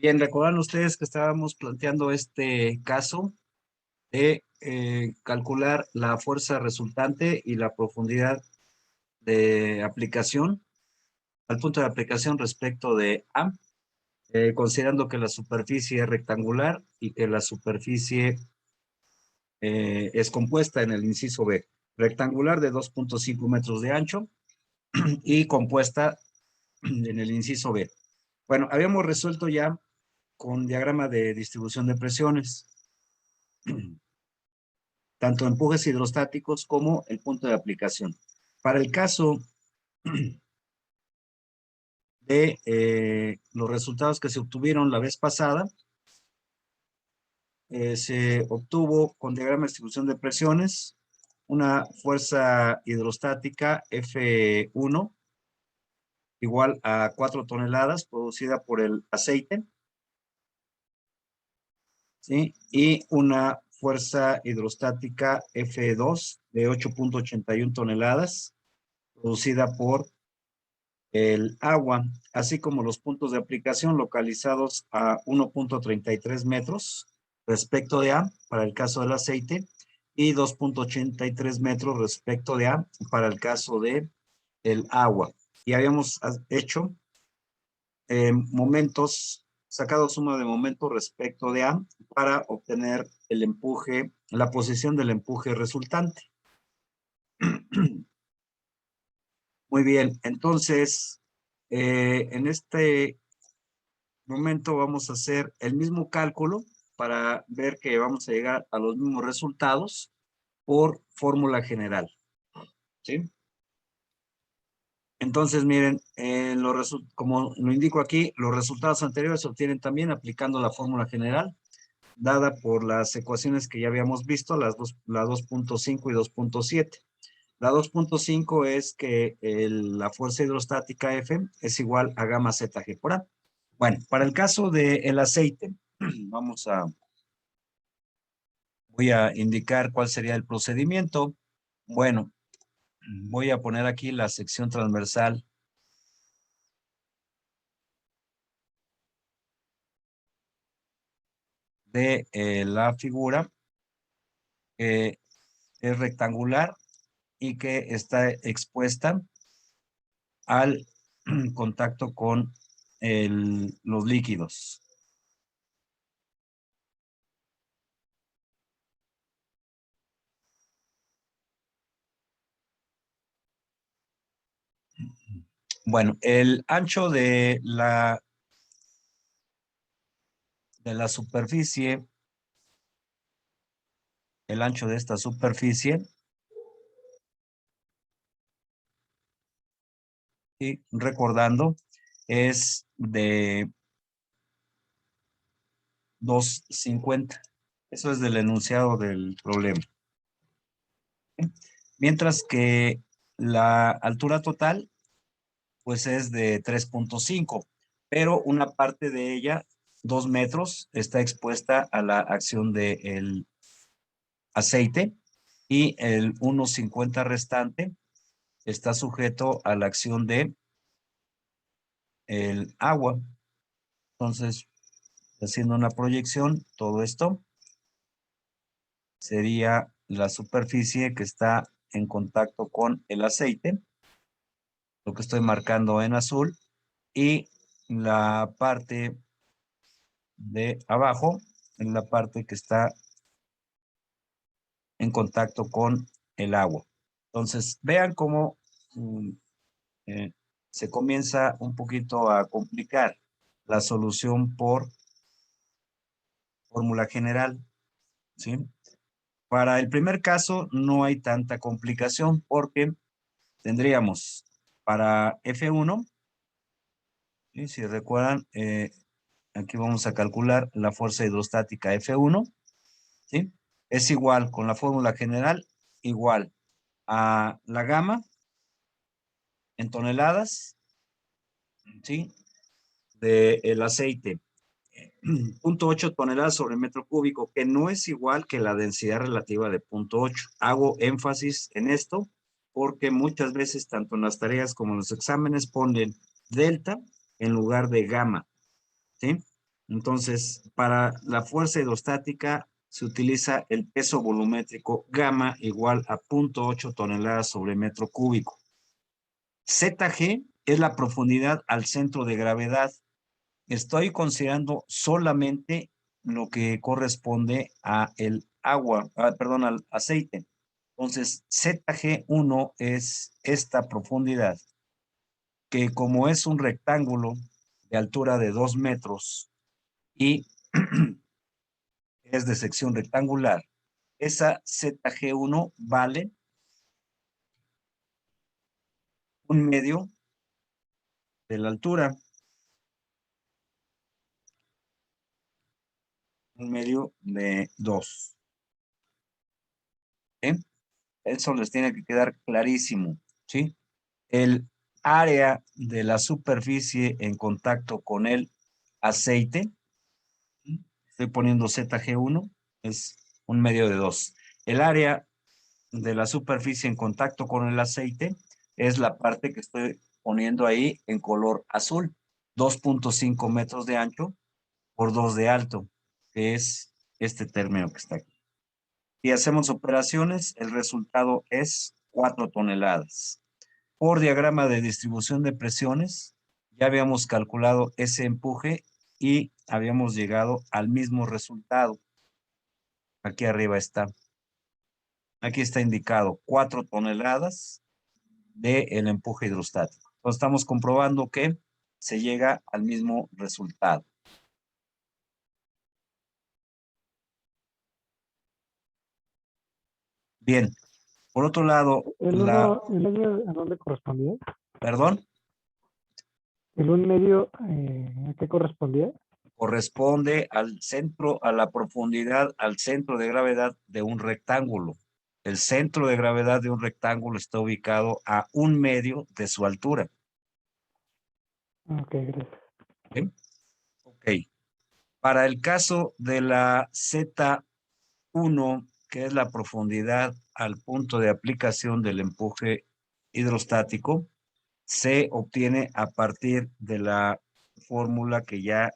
Bien, recordarán ustedes que estábamos planteando este caso de calcular la fuerza resultante y la profundidad de aplicación al punto de aplicación respecto de A, considerando que la superficie es rectangular y que la superficie es compuesta en el inciso B, rectangular de 2.5 metros de ancho y compuesta en el inciso B. Bueno, habíamos resuelto ya con diagrama de distribución de presiones, tanto empujes hidrostáticos como el punto de aplicación. Para el caso de los resultados que se obtuvieron la vez pasada, se obtuvo con diagrama de distribución de presiones una fuerza hidrostática F1 igual a 4 toneladas producida por el aceite, ¿sí? Y una fuerza hidrostática F2 de 8.81 toneladas producida por el agua, así como los puntos de aplicación localizados a 1.33 metros respecto de A para el caso del aceite y 2.83 metros respecto de A para el caso de el agua. Y habíamos hecho momentos, sacado suma de momentos respecto de A para obtener el empuje, la posición del empuje resultante. Muy bien, entonces, en este momento vamos a hacer el mismo cálculo para ver que vamos a llegar a los mismos resultados por fórmula general, ¿sí? Entonces, miren, como lo indico aquí, los resultados anteriores se obtienen también aplicando la fórmula general, dada por las ecuaciones que ya habíamos visto, la 2.5 y 2.7. La 2.5 es que la fuerza hidrostática F es igual a gamma ZG por A. Bueno, para el caso del aceite, voy a indicar cuál sería el procedimiento. Bueno, voy a poner aquí la sección transversal de la figura, que es rectangular y que está expuesta al contacto con los líquidos. Bueno, el ancho de la superficie, el ancho de esta superficie, y recordando, es de 2.50. Eso es del enunciado del problema. Mientras que la altura total, pues es de 3.5, pero una parte de ella, 2 metros, está expuesta a la acción del aceite y el 1.50 restante está sujeto a la acción de el agua. Entonces, haciendo una proyección, todo esto sería la superficie que está en contacto con el aceite, lo que estoy marcando en azul, y la parte de abajo, en la parte que está en contacto con el agua. Entonces, vean cómo eh, se comienza un poquito a complicar la solución por fórmula general, ¿sí? Para el primer caso no hay tanta complicación porque tendríamos para F1, ¿sí? Si recuerdan, aquí vamos a calcular la fuerza hidrostática F1, ¿sí? Es igual con la fórmula general, igual a la gamma en toneladas, ¿sí? Del aceite, 0.8 toneladas sobre metro cúbico, que no es igual que la densidad relativa de 0.8. Hago énfasis en esto porque muchas veces, tanto en las tareas como en los exámenes, ponen delta en lugar de gamma, ¿sí? Entonces, para la fuerza hidrostática se utiliza el peso volumétrico gamma igual a 0.8 toneladas sobre metro cúbico. ZG es la profundidad al centro de gravedad. Estoy considerando solamente lo que corresponde a el agua, perdón, al aceite. Entonces, ZG1 es esta profundidad, que como es un rectángulo de altura de 2 metros y es de sección rectangular, esa ZG1 vale 1/2 de la altura, 1/2 de 2. ¿Sí? Eso les tiene que quedar clarísimo, ¿sí? El área de la superficie en contacto con el aceite, estoy poniendo ZG1, es 1/2 de 2. El área de la superficie en contacto con el aceite es la parte que estoy poniendo ahí en color azul, 2.5 metros de ancho por 2 de alto, que es este término que está aquí. Si hacemos operaciones, el resultado es 4 toneladas. Por diagrama de distribución de presiones, ya habíamos calculado ese empuje y habíamos llegado al mismo resultado. Aquí arriba está. Aquí está indicado 4 toneladas del empuje hidrostático. Entonces estamos comprobando que se llega al mismo resultado. Bien, por otro lado, ¿El uno, el medio a dónde correspondía? perdón, ¿El un medio a qué correspondía? corresponde al centro, a la profundidad, al centro de gravedad de un rectángulo. El centro de gravedad de un rectángulo está ubicado a 1/2 de su altura. Ok, gracias. ¿Sí? Ok. Para el caso de la Z1, que es la profundidad al punto de aplicación del empuje hidrostático, se obtiene a partir de la fórmula que ya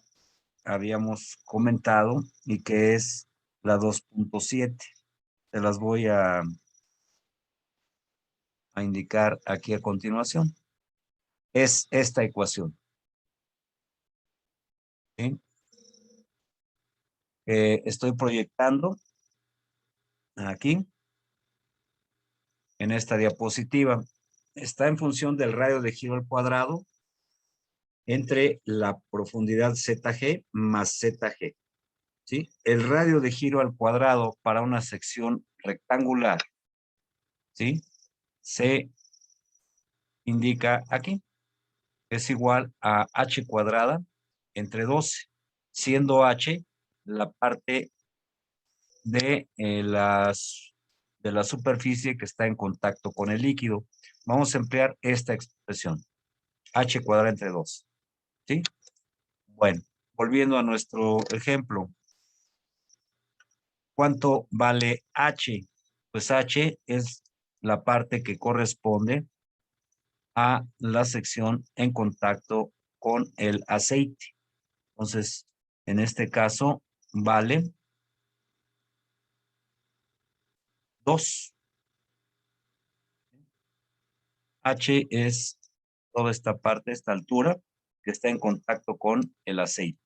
habíamos comentado y que es la 2.7. Se las voy a indicar aquí a continuación. Es esta ecuación. ¿Sí? Estoy proyectando aquí en esta diapositiva. Está en función del radio de giro al cuadrado entre la profundidad ZG más ZG. ¿Sí? El radio de giro al cuadrado para una sección rectangular, ¿sí? Se indica aquí. Es igual a h cuadrada entre 12, siendo h la parte de, de la superficie que está en contacto con el líquido. Vamos a emplear esta expresión, h cuadrada entre 2. ¿Sí? Bueno, volviendo a nuestro ejemplo. ¿Cuánto vale h? Pues h es la parte que corresponde a la sección en contacto con el aceite. Entonces, en este caso, vale 2. H es toda esta parte, esta altura, que está en contacto con el aceite.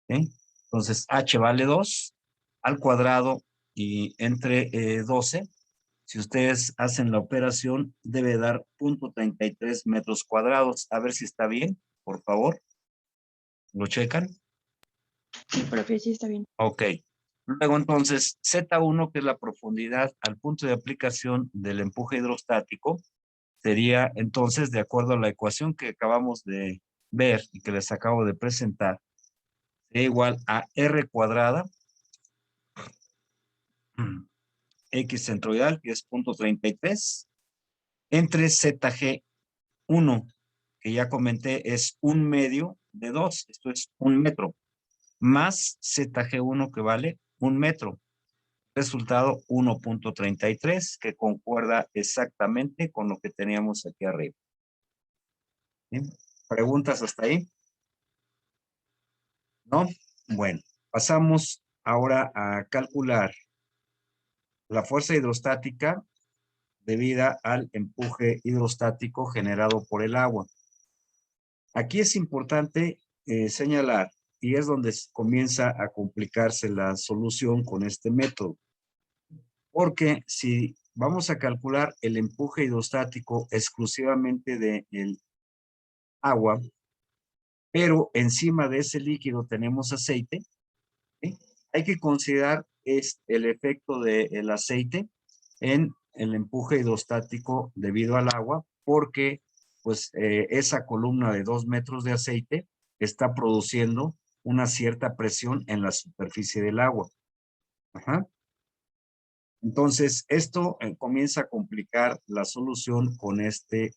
¿Sí? Entonces, H vale 2 al cuadrado y entre 12. Si ustedes hacen la operación, debe dar 0.33 metros cuadrados. A ver si está bien, por favor. ¿Lo checan? Sí, profe, sí está bien. Ok. Luego entonces, Z1, que es la profundidad al punto de aplicación del empuje hidrostático, sería entonces, de acuerdo a la ecuación que acabamos de ver y que les acabo de presentar, sería igual a R cuadrada, X centroidal, que es 0.33, entre ZG1, que ya comenté, es 1/2 de 2, esto es 1 metro, más ZG1, que vale 1 metro. Resultado 1.33, que concuerda exactamente con lo que teníamos aquí arriba. ¿Sí? ¿Preguntas hasta ahí? ¿no? Bueno, pasamos ahora a calcular la fuerza hidrostática debida al empuje hidrostático generado por el agua. Aquí es importante señalar, y es donde comienza a complicarse la solución con este método, porque si vamos a calcular el empuje hidrostático exclusivamente del agua, pero encima de ese líquido tenemos aceite, ¿sí? Hay que considerar el efecto del aceite en el empuje hidrostático debido al agua, porque pues esa columna de 2 metros de aceite está produciendo una cierta presión en la superficie del agua. Ajá. Entonces, esto comienza a complicar la solución con este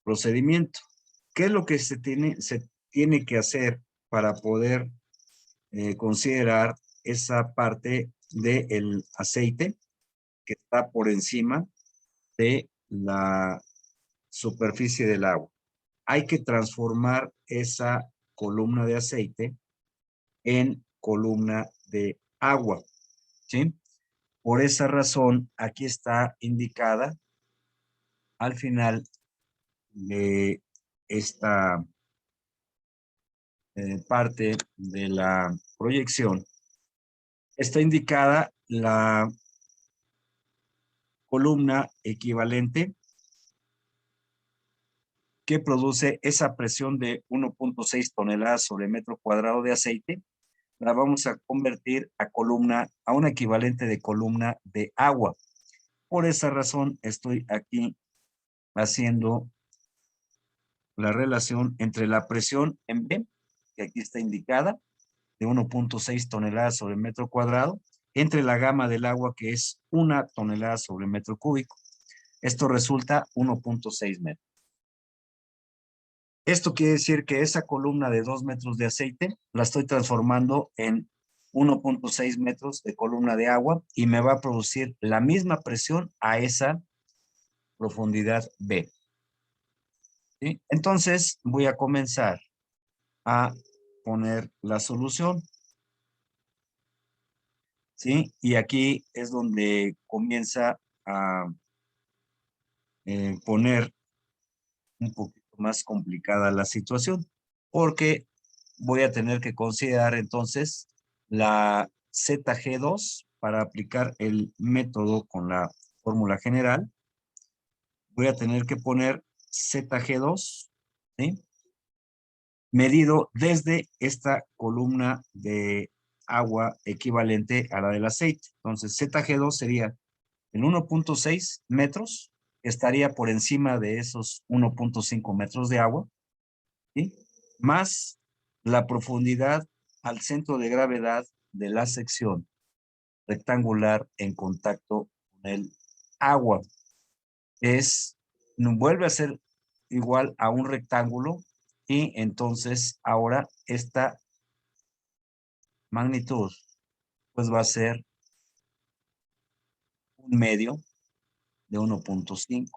procedimiento. ¿Qué es lo que se tiene que hacer para poder considerar esa parte del aceite que está por encima de la superficie del agua? Hay que transformar esa columna de aceite en columna de agua, ¿sí? Por esa razón, aquí está indicada al final de esta parte de la proyección. Está indicada la columna equivalente que produce esa presión de 1.6 toneladas sobre metro cuadrado de aceite. La vamos a convertir a un equivalente de columna de agua. Por esa razón estoy aquí haciendo la relación entre la presión en B, que aquí está indicada, de 1.6 toneladas sobre metro cuadrado, entre la gama del agua, que es 1 tonelada sobre metro cúbico. Esto resulta 1.6 metros. Esto quiere decir que esa columna de 2 metros de aceite la estoy transformando en 1.6 metros de columna de agua y me va a producir la misma presión a esa profundidad B. ¿Sí? Entonces voy a comenzar a poner la solución. ¿Sí? Y aquí es donde comienza a poner un poquito más complicada la situación, porque voy a tener que considerar entonces la ZG2 para aplicar el método con la fórmula general. Voy a tener que poner ZG2, ¿sí? Medido desde esta columna de agua equivalente a la del aceite. Entonces, ZG2 sería en 1.6 metros, estaría por encima de esos 1.5 metros de agua, ¿sí? Más la profundidad al centro de gravedad de la sección rectangular en contacto con el agua. Vuelve a ser igual a un rectángulo y entonces ahora esta magnitud pues va a ser un medio de 1.5.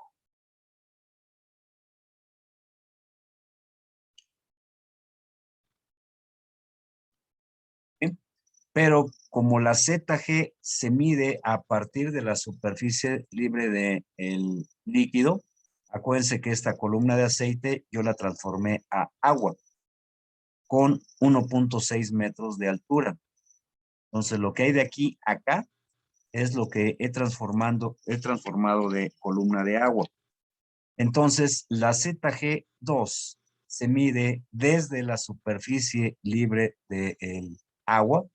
¿Sí? Pero como la ZG se mide a partir de la superficie libre del líquido, acuérdense que esta columna de aceite yo la transformé a agua con 1.6 metros de altura. Entonces lo que hay de aquí a acá es lo que he transformado de columna de agua. Entonces la ZG2 se mide desde la superficie libre del agua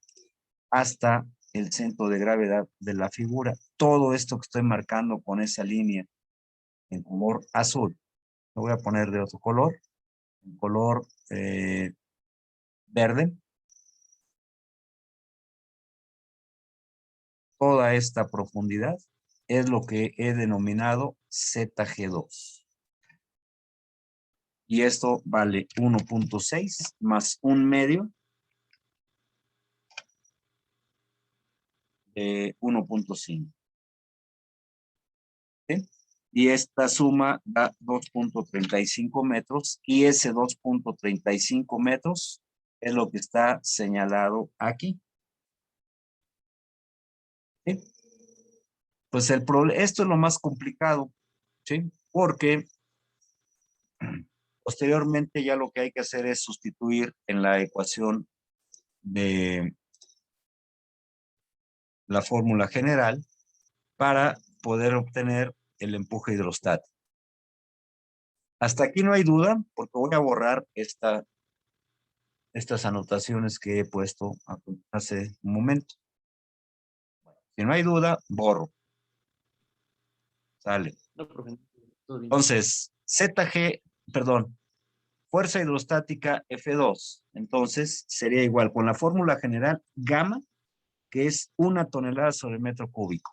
hasta el centro de gravedad de la figura. Todo esto que estoy marcando con esa línea en color azul, lo voy a poner de otro color, en color verde. Toda esta profundidad es lo que he denominado ZG2. Y esto vale 1.6 más un medio de 1.5. ¿Sí? Y esta suma da 2.35 metros y ese 2.35 metros es lo que está señalado aquí. ¿Sí? Pues esto es lo más complicado, ¿sí? Porque posteriormente ya lo que hay que hacer es sustituir en la ecuación de la fórmula general para poder obtener el empuje hidrostático. Hasta aquí no hay duda, porque voy a borrar estas anotaciones que he puesto hace un momento. Si no hay duda, borro. Sale. Entonces, fuerza hidrostática F2. Entonces, sería igual con la fórmula general gamma, que es 1 tonelada sobre metro cúbico.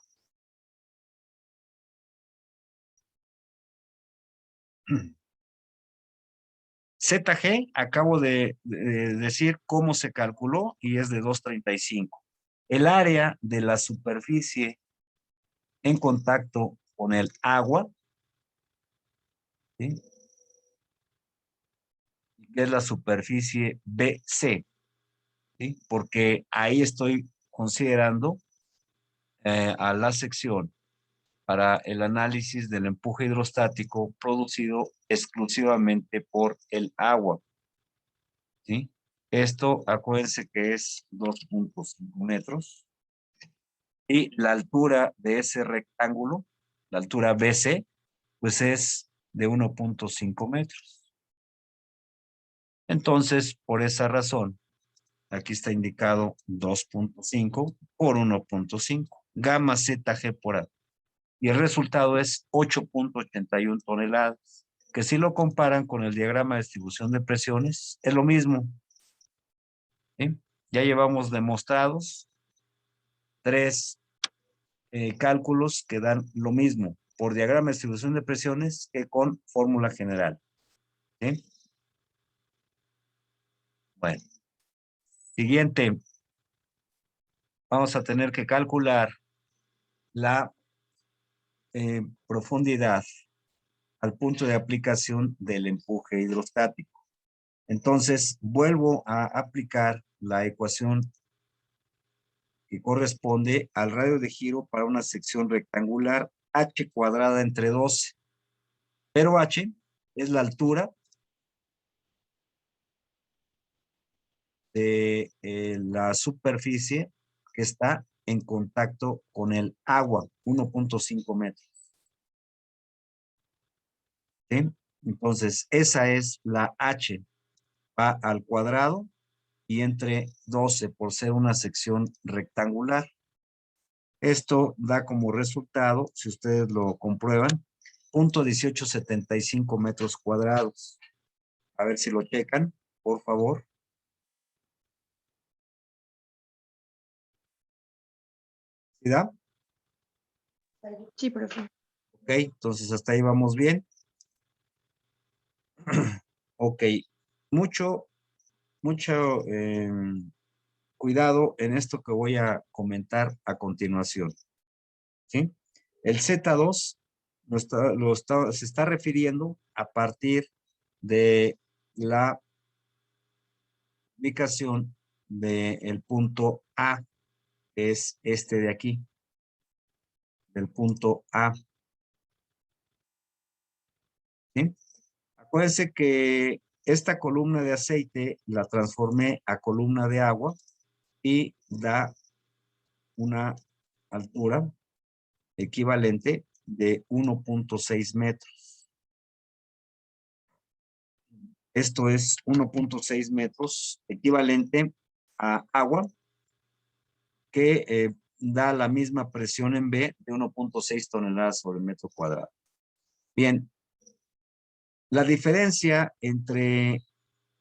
ZG, acabo de decir cómo se calculó y es de 235. El área de la superficie en contacto con el agua, ¿sí? Que es la superficie BC, ¿sí? Porque ahí estoy considerando a la sección para el análisis del empuje hidrostático producido exclusivamente por el agua, ¿sí? Esto, acuérdense que es 2.5 metros. Y la altura de ese rectángulo, la altura BC, pues es de 1.5 metros. Entonces, por esa razón, aquí está indicado 2.5 por 1.5, gamma ZG por A. Y el resultado es 8.81 toneladas, que si lo comparan con el diagrama de distribución de presiones, es lo mismo. ¿Sí? Ya llevamos demostrados 3 cálculos que dan lo mismo por diagrama de distribución de presiones que con fórmula general. ¿Sí? Bueno, siguiente. Vamos a tener que calcular la profundidad al punto de aplicación del empuje hidrostático. Entonces, vuelvo a aplicar la ecuación que corresponde al radio de giro para una sección rectangular h cuadrada entre 12. Pero h es la altura de la superficie que está en contacto con el agua, 1.5 metros. ¿Sí? Entonces, esa es la h, va al cuadrado y entre 12 por ser una sección rectangular. Esto da como resultado, si ustedes lo comprueban, 0.1875 metros cuadrados. A ver si lo checan, por favor. ¿Sí da? Sí, profe. Ok, entonces hasta ahí vamos bien. Ok, mucho cuidado en esto que voy a comentar a continuación. ¿Sí? El Z2 se está refiriendo a partir de la ubicación del punto A, que es este de aquí, del punto A. ¿Sí? Acuérdense que esta columna de aceite la transformé a columna de agua y da una altura equivalente de 1.6 metros. Esto es 1.6 metros equivalente a agua que da la misma presión en B de 1.6 toneladas sobre metro cuadrado. Bien, la diferencia entre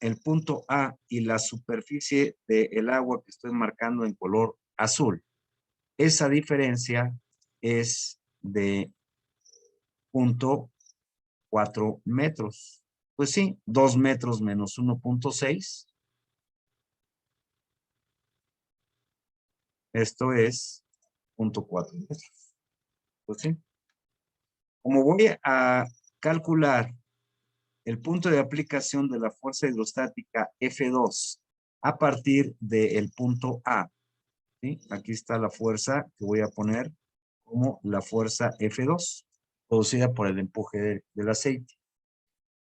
el punto A y la superficie del agua que estoy marcando en color azul, esa diferencia es de 0.4 metros. Pues sí, 2 metros menos 1.6. Esto es 0.4 metros. Pues sí. Como voy a calcular el punto de aplicación de la fuerza hidrostática F2 a partir del punto A. ¿Sí? Aquí está la fuerza que voy a poner como la fuerza F2, producida por el empuje del aceite.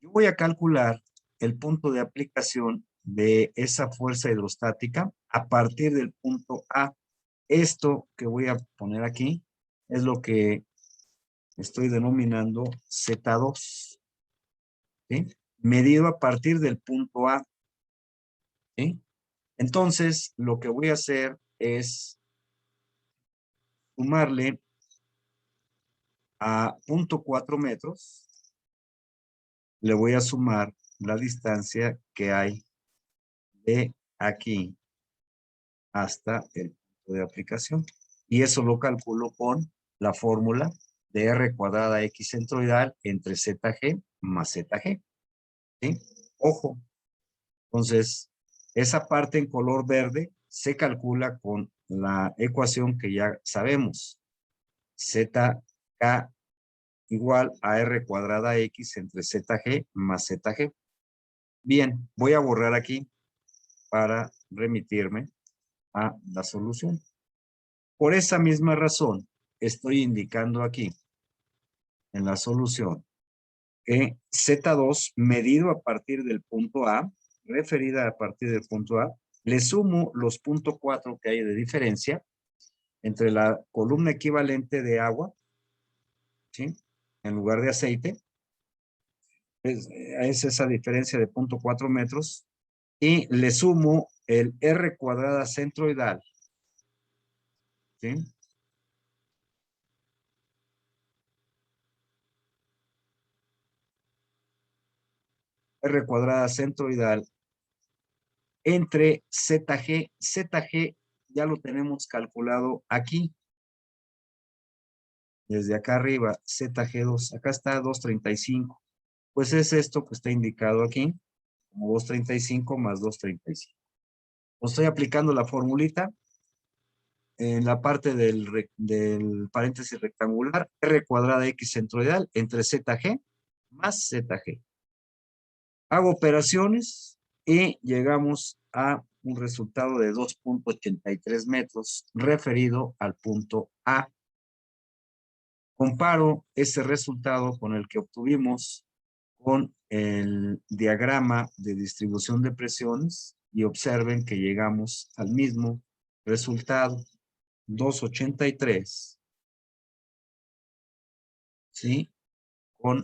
Yo voy a calcular el punto de aplicación de esa fuerza hidrostática a partir del punto A. Esto que voy a poner aquí es lo que estoy denominando Z2, ¿sí? Medido a partir del punto A, ¿sí? Entonces, lo que voy a hacer es sumarle a 0.4 metros, le voy a sumar la distancia que hay de aquí hasta el punto de aplicación. Y eso lo calculo con la fórmula de R cuadrada X centroidal entre ZG más ZG. ¿Sí? Ojo. Entonces, esa parte en color verde se calcula con la ecuación que ya sabemos. ZK igual a R cuadrada X entre ZG más ZG. Bien, voy a borrar aquí para remitirme a la solución. Por esa misma razón, estoy indicando aquí en la solución que Z2 medido a partir del punto A, referida a partir del punto A, le sumo los 0.4 que hay de diferencia entre la columna equivalente de agua, ¿sí? En lugar de aceite, es esa diferencia de 0.4 metros, y le sumo el R cuadrada centroidal, ¿sí? R cuadrada centroidal entre ZG. ZG ya lo tenemos calculado aquí. Desde acá arriba, ZG2, acá está 235. Pues es esto que está indicado aquí, como 235 más 235. Estoy aplicando la formulita en la parte del paréntesis rectangular, R cuadrada X centroidal entre ZG más ZG. Hago operaciones y llegamos a un resultado de 2.83 metros referido al punto A. Comparo ese resultado con el que obtuvimos con el diagrama de distribución de presiones y observen que llegamos al mismo resultado, 2.83, ¿sí? Con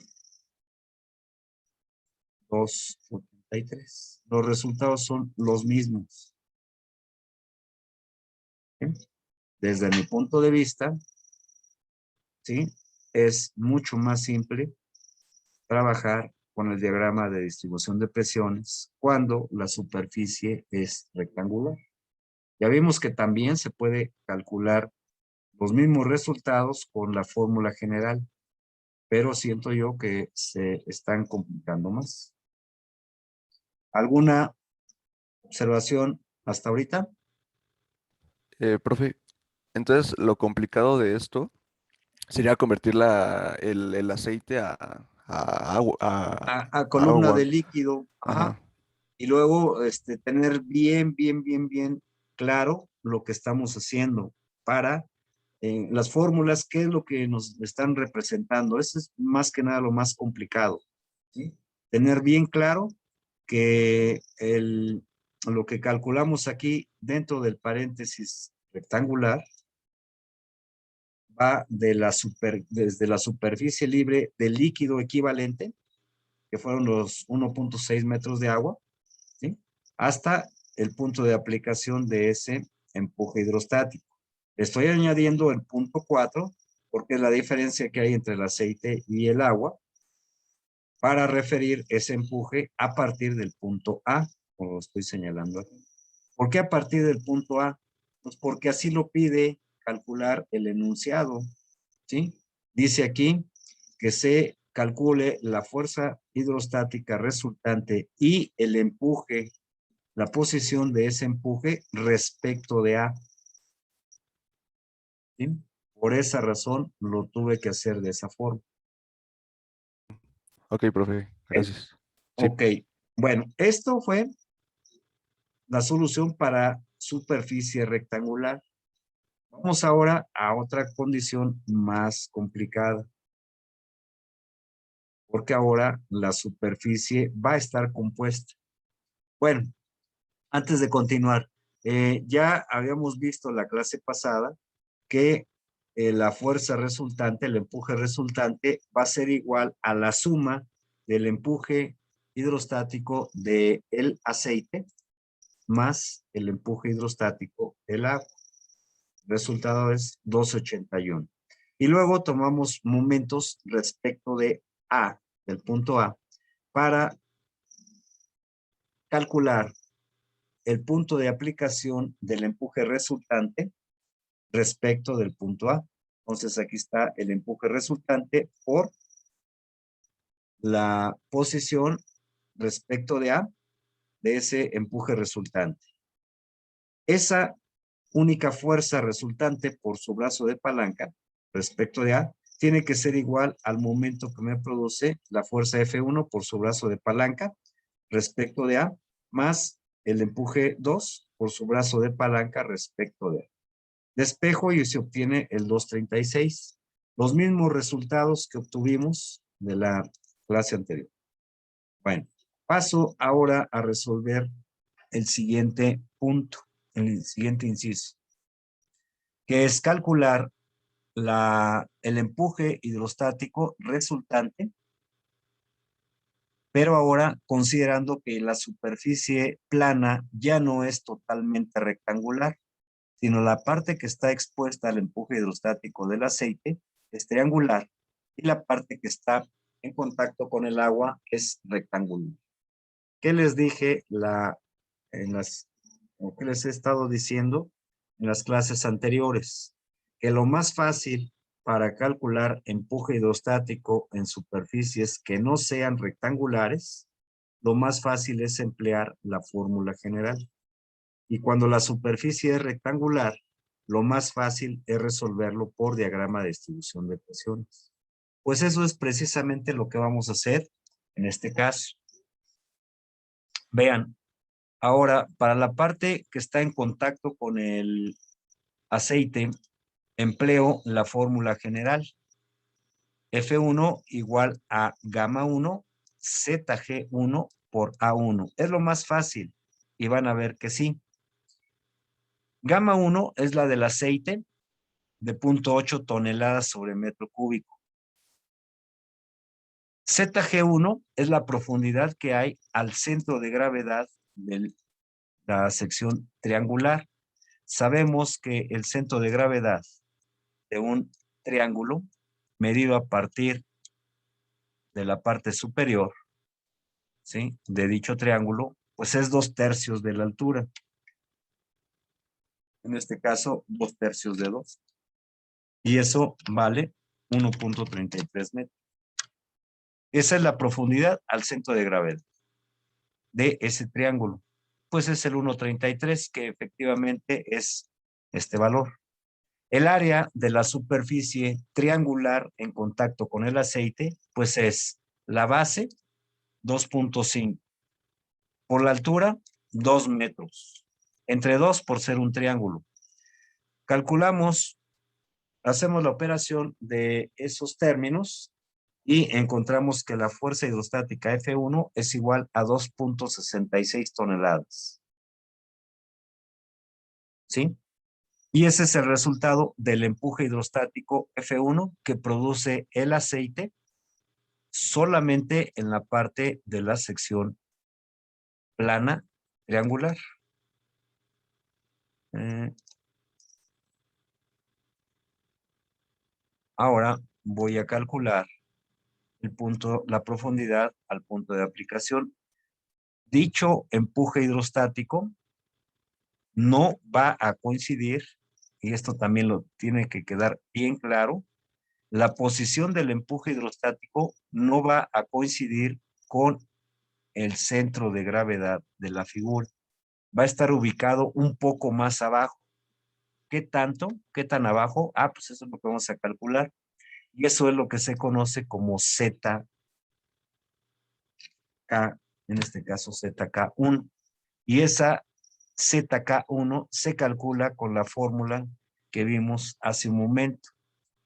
2.83. Los resultados son los mismos. ¿Sí? Desde mi punto de vista, ¿sí? Es mucho más simple trabajar con el diagrama de distribución de presiones cuando la superficie es rectangular. Ya vimos que también se puede calcular los mismos resultados con la fórmula general, pero siento yo que se están complicando más. ¿Alguna observación hasta ahorita? Profe, entonces lo complicado de esto sería convertir el aceite a agua. A A columna de agua. líquido, ajá, Ajá. y luego tener bien claro lo que estamos haciendo para las fórmulas, qué es lo que nos están representando. Eso es más que nada lo más complicado, ¿sí? Tener bien claro que lo que calculamos aquí dentro del paréntesis rectangular va desde la superficie libre del líquido equivalente, que fueron los 1.6 metros de agua, ¿sí? Hasta el punto de aplicación de ese empuje hidrostático. Estoy añadiendo el punto 4 porque es la diferencia que hay entre el aceite y el agua para referir ese empuje a partir del punto A, como lo estoy señalando aquí. ¿Por qué a partir del punto A? Pues porque así lo pide calcular el enunciado, ¿sí? Dice aquí que se calcule la fuerza hidrostática resultante y el empuje, la posición de ese empuje respecto de A, ¿sí? Por esa razón lo tuve que hacer de esa forma. Ok, profe, ¿Ok? gracias. Sí. Ok, bueno, esto fue la solución para superficie rectangular. Vamos ahora a otra condición más complicada. Porque ahora la superficie va a estar compuesta. Bueno, antes de continuar, ya habíamos visto en la clase pasada que la fuerza resultante, el empuje resultante, va a ser igual a la suma del empuje hidrostático del aceite más el empuje hidrostático del agua. El resultado es 281. Y luego tomamos momentos respecto de A, del punto A, para calcular el punto de aplicación del empuje resultante respecto del punto A. Entonces aquí está el empuje resultante por la posición respecto de A de ese empuje resultante. Esa única fuerza resultante por su brazo de palanca respecto de A tiene que ser igual al momento que me produce la fuerza F1 por su brazo de palanca respecto de A más el empuje 2 por su brazo de palanca respecto de A. Despejo y se obtiene el 236. Los mismos resultados que obtuvimos de la clase anterior. Bueno, paso ahora a resolver el siguiente punto, el siguiente inciso, que es calcular el empuje hidrostático resultante, pero ahora considerando que la superficie plana ya no es totalmente rectangular, sino la parte que está expuesta al empuje hidrostático del aceite es triangular y la parte que está en contacto con el agua es rectangular. ¿Qué les dije o qué les he estado diciendo en las clases anteriores? Que lo más fácil para calcular empuje hidrostático en superficies que no sean rectangulares, lo más fácil es emplear la fórmula general. Y cuando la superficie es rectangular, lo más fácil es resolverlo por diagrama de distribución de presiones. Pues eso es precisamente lo que vamos a hacer en este caso. Vean, ahora para la parte que está en contacto con el aceite, empleo la fórmula general. F1 igual a gamma 1 ZG1 por A1. Es lo más fácil y van a ver que sí. Gamma 1 es la del aceite de 0.8 toneladas sobre metro cúbico. ZG1 es la profundidad que hay al centro de gravedad de la sección triangular. Sabemos que el centro de gravedad de un triángulo medido a partir de la parte superior, ¿sí?, de dicho triángulo, pues es 2/3 de la altura. En este caso, 2/3 de 2. Y eso vale 1.33 metros. Esa es la profundidad al centro de gravedad de ese triángulo. Pues es el 1.33, que efectivamente es este valor. El área de la superficie triangular en contacto con el aceite, pues es la base, 2.5. Por la altura, 2 metros. Entre 2 por ser un triángulo. Calculamos, hacemos la operación de esos términos y encontramos que la fuerza hidrostática F1 es igual a 2.66 toneladas. ¿Sí? Y ese es el resultado del empuje hidrostático F1 que produce el aceite solamente en la parte de la sección plana triangular. Ahora voy a calcular el punto, la profundidad al punto de aplicación. Dicho empuje hidrostático no va a coincidir, y esto también lo tiene que quedar bien claro, la posición del empuje hidrostático no va a coincidir con el centro de gravedad de la figura. Va a estar ubicado un poco más abajo. ¿Qué tanto? ¿Qué tan abajo? Pues eso es lo que vamos a calcular. Y eso es lo que se conoce como ZK, en este caso ZK1. Y esa ZK1 se calcula con la fórmula que vimos hace un momento.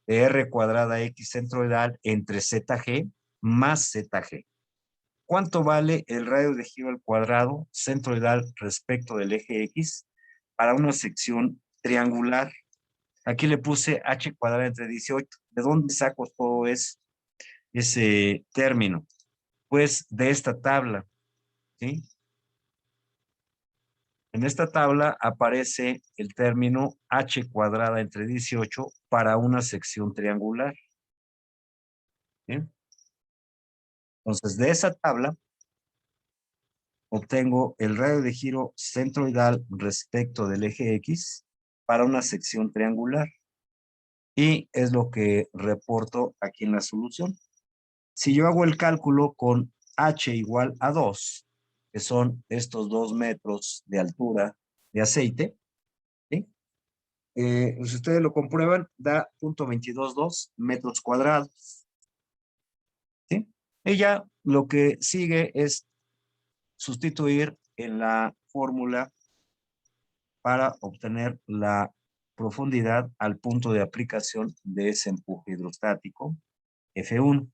R cuadrada X centroidal entre ZG más ZG. ¿Cuánto vale el radio de giro al cuadrado centroidal respecto del eje X para una sección triangular? Aquí le puse H cuadrada entre 18. ¿De dónde saco todo ese término? Pues de esta tabla, ¿sí? En esta tabla aparece el término H cuadrada entre 18 para una sección triangular. ¿Sí? Entonces, de esa tabla obtengo el radio de giro centroidal respecto del eje X para una sección triangular. Y es lo que reporto aquí en la solución. Si yo hago el cálculo con H igual a 2, que son estos 2 metros de altura de aceite, ¿sí? Si ustedes lo comprueban, da 0.222 metros cuadrados. ¿Sí? Y ya lo que sigue es sustituir en la fórmula para obtener la profundidad al punto de aplicación de ese empuje hidrostático F1.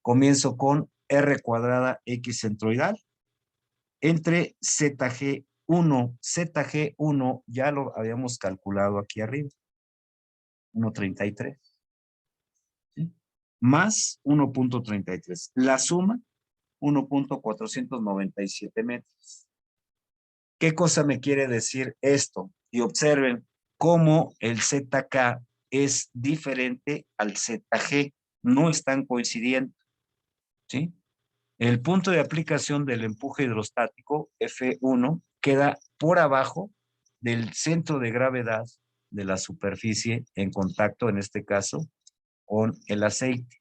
Comienzo con R cuadrada X centroidal entre ZG1. ZG1 ya lo habíamos calculado aquí arriba. 1.33. ¿Sí? Más 1.33. La suma, 1.497 metros. ¿Qué cosa me quiere decir esto? Y observen cómo el ZK es diferente al ZG. No están coincidiendo. ¿Sí? El punto de aplicación del empuje hidrostático, F1, queda por abajo del centro de gravedad de la superficie en contacto, en este caso, con el aceite.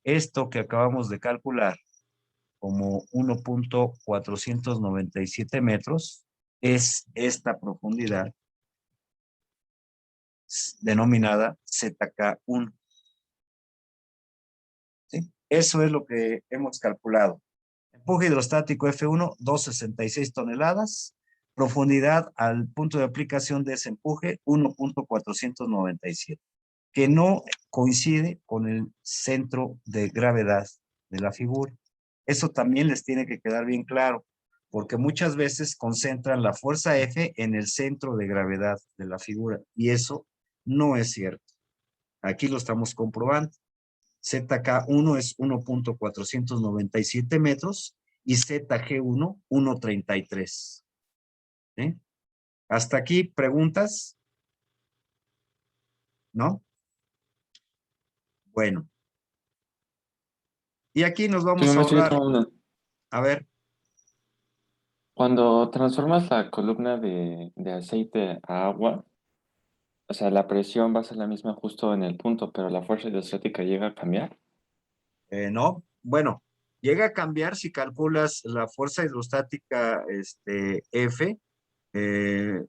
Esto que acabamos de calcular como 1.497 metros es esta profundidad denominada ZK1. ¿Sí? Eso es lo que hemos calculado. Empuje hidrostático F1, 266 toneladas. Profundidad al punto de aplicación de ese empuje, 1.497, que no coincide con el centro de gravedad de la figura. Eso también les tiene que quedar bien claro, porque muchas veces concentran la fuerza F en el centro de gravedad de la figura, y eso no es cierto. Aquí lo estamos comprobando. ZK1 es 1.497 metros y ZG1, 1.33. ¿Sí? Hasta aquí, ¿preguntas? ¿No? Bueno. Y aquí nos Sí, vamos a maestro, yo ahorrar. tengo una. A ver, Cuando transformas la columna de aceite a agua, o sea, la presión va a ser la misma justo en el punto, pero la fuerza hidrostática llega a cambiar. no. Bueno, llega a cambiar si calculas la fuerza hidrostática F eh,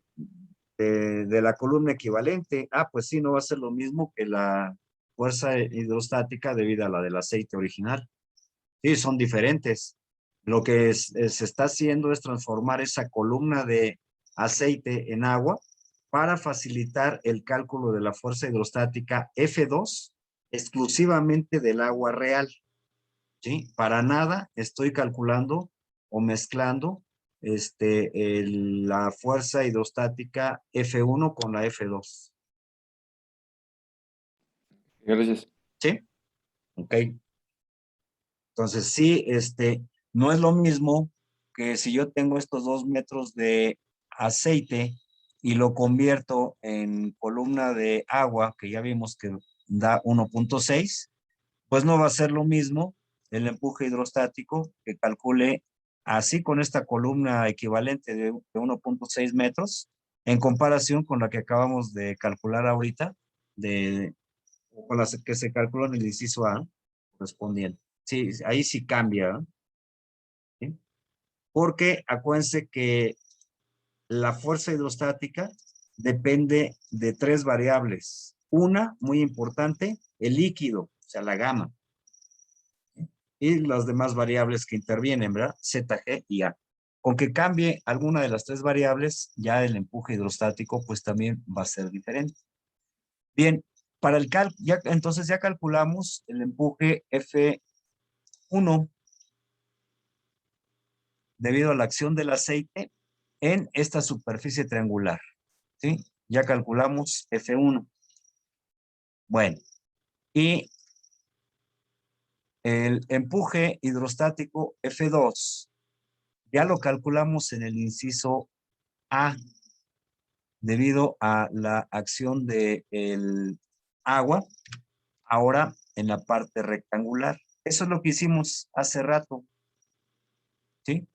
de la columna equivalente. Ah, pues sí, no va a ser lo mismo que la fuerza hidrostática debido a la del aceite original. Sí, son diferentes. Lo que se está haciendo es transformar esa columna de aceite en agua para facilitar el cálculo de la fuerza hidrostática F2 exclusivamente del agua real. ¿Sí? Para nada estoy calculando o mezclando la fuerza hidrostática F1 con la F2. Gracias. ¿Sí? Ok. Entonces, sí, no es lo mismo que si yo tengo estos 2 metros de aceite y lo convierto en columna de agua, que ya vimos que da 1.6, pues no va a ser lo mismo el empuje hidrostático que calcule así con esta columna equivalente de 1.6 metros en comparación con la que acabamos de calcular ahorita, con la que se calculó en el inciso A correspondiente. Sí, ahí sí cambia, ¿sí? Porque acuérdense que la fuerza hidrostática depende de 3 variables. Una, muy importante, el líquido, o sea, la gama. Y las demás variables que intervienen, ¿verdad? Z, G y A. Con que cambie alguna de las tres variables, ya el empuje hidrostático pues también va a ser diferente. Bien, para el entonces ya calculamos el empuje F1 debido a la acción del aceite en esta superficie triangular, ¿sí? Ya calculamos F1. Bueno, y el empuje hidrostático F2 ya lo calculamos en el inciso A debido a la acción del agua ahora en la parte rectangular. Eso es lo que hicimos hace rato, ¿sí?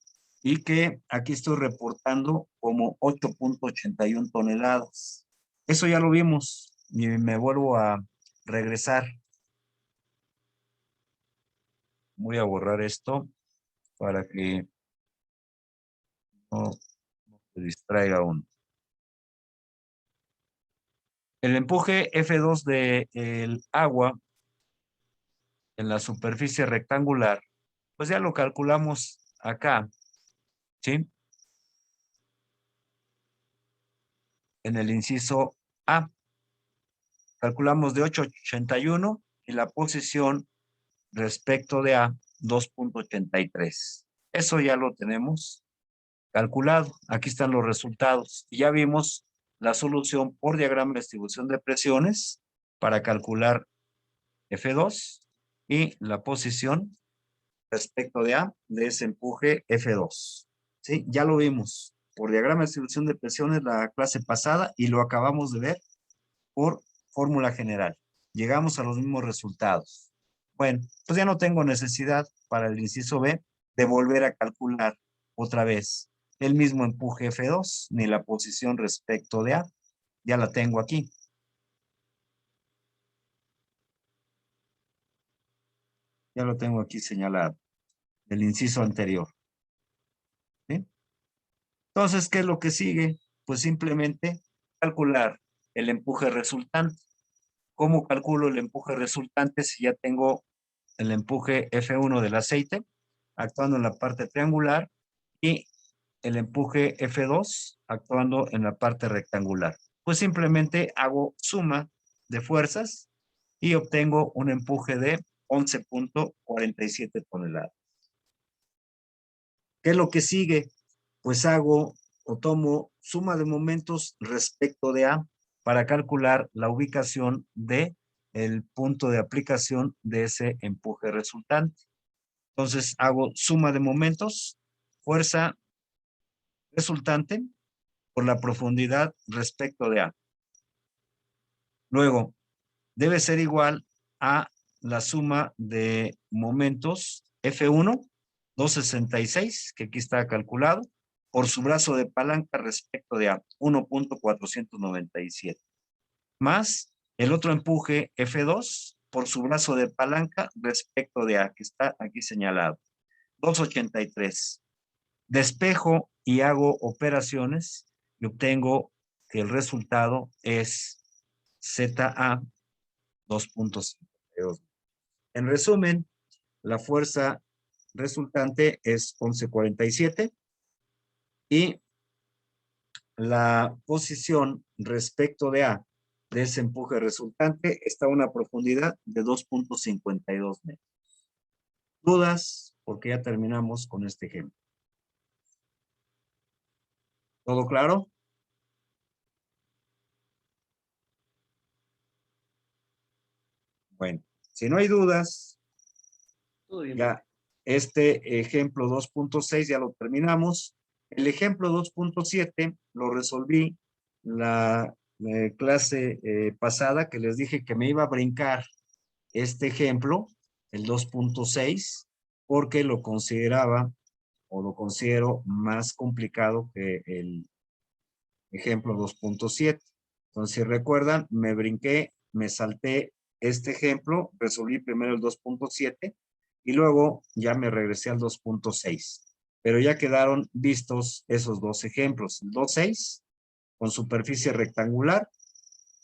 Y que aquí estoy reportando como 8.81 toneladas. Eso ya lo vimos y me vuelvo a regresar. Voy a borrar esto para que no se distraiga uno. El empuje F2 del agua en la superficie rectangular, pues ya lo calculamos acá, ¿sí? En el inciso A. Calculamos de 8.81 y la posición respecto de A 2.83. Eso ya lo tenemos calculado. Aquí están los resultados. Y ya vimos la solución por diagrama de distribución de presiones para calcular F2 y la posición respecto de A de ese empuje F2. ¿Sí? Ya lo vimos por diagrama de distribución de presiones la clase pasada y lo acabamos de ver por fórmula general. Llegamos a los mismos resultados. Bueno, pues ya no tengo necesidad para el inciso B de volver a calcular otra vez el mismo empuje F2 ni la posición respecto de A. Ya la tengo aquí. Ya lo tengo aquí señalado. El inciso anterior. ¿Sí? Entonces, ¿qué es lo que sigue? Pues simplemente calcular el empuje resultante. ¿Cómo calculo el empuje resultante si ya tengo el empuje F1 del aceite actuando en la parte triangular y el empuje F2 actuando en la parte rectangular? Pues simplemente hago suma de fuerzas y obtengo un empuje de 11.47 toneladas. ¿Qué es lo que sigue? Pues hago o tomo suma de momentos respecto de A para calcular la ubicación de el punto de aplicación de ese empuje resultante. Entonces hago suma de momentos, fuerza resultante por la profundidad respecto de A. Luego, debe ser igual a la suma de momentos F1, 266, que aquí está calculado, por su brazo de palanca respecto de A, 1.497. Más el otro empuje F2 por su brazo de palanca respecto de A, que está aquí señalado, 283. Despejo y hago operaciones y obtengo que el resultado es ZA 2.52. En resumen, la fuerza resultante es 11.47 y la posición respecto de A de ese empuje resultante está a una profundidad de 2.52 metros. ¿Dudas? Porque ya terminamos con este ejemplo. ¿Todo claro? Bueno, si no hay dudas, ya este ejemplo 2.6 ya lo terminamos. El ejemplo 2.7 lo resolví la clase pasada, que les dije que me iba a brincar este ejemplo, el 2.6, porque lo consideraba o lo considero más complicado que el ejemplo 2.7. Entonces, si recuerdan, me brinqué, me salté este ejemplo, resolví primero el 2.7 y luego ya me regresé al 2.6. Pero ya quedaron vistos esos dos ejemplos. El 2.6 con superficie rectangular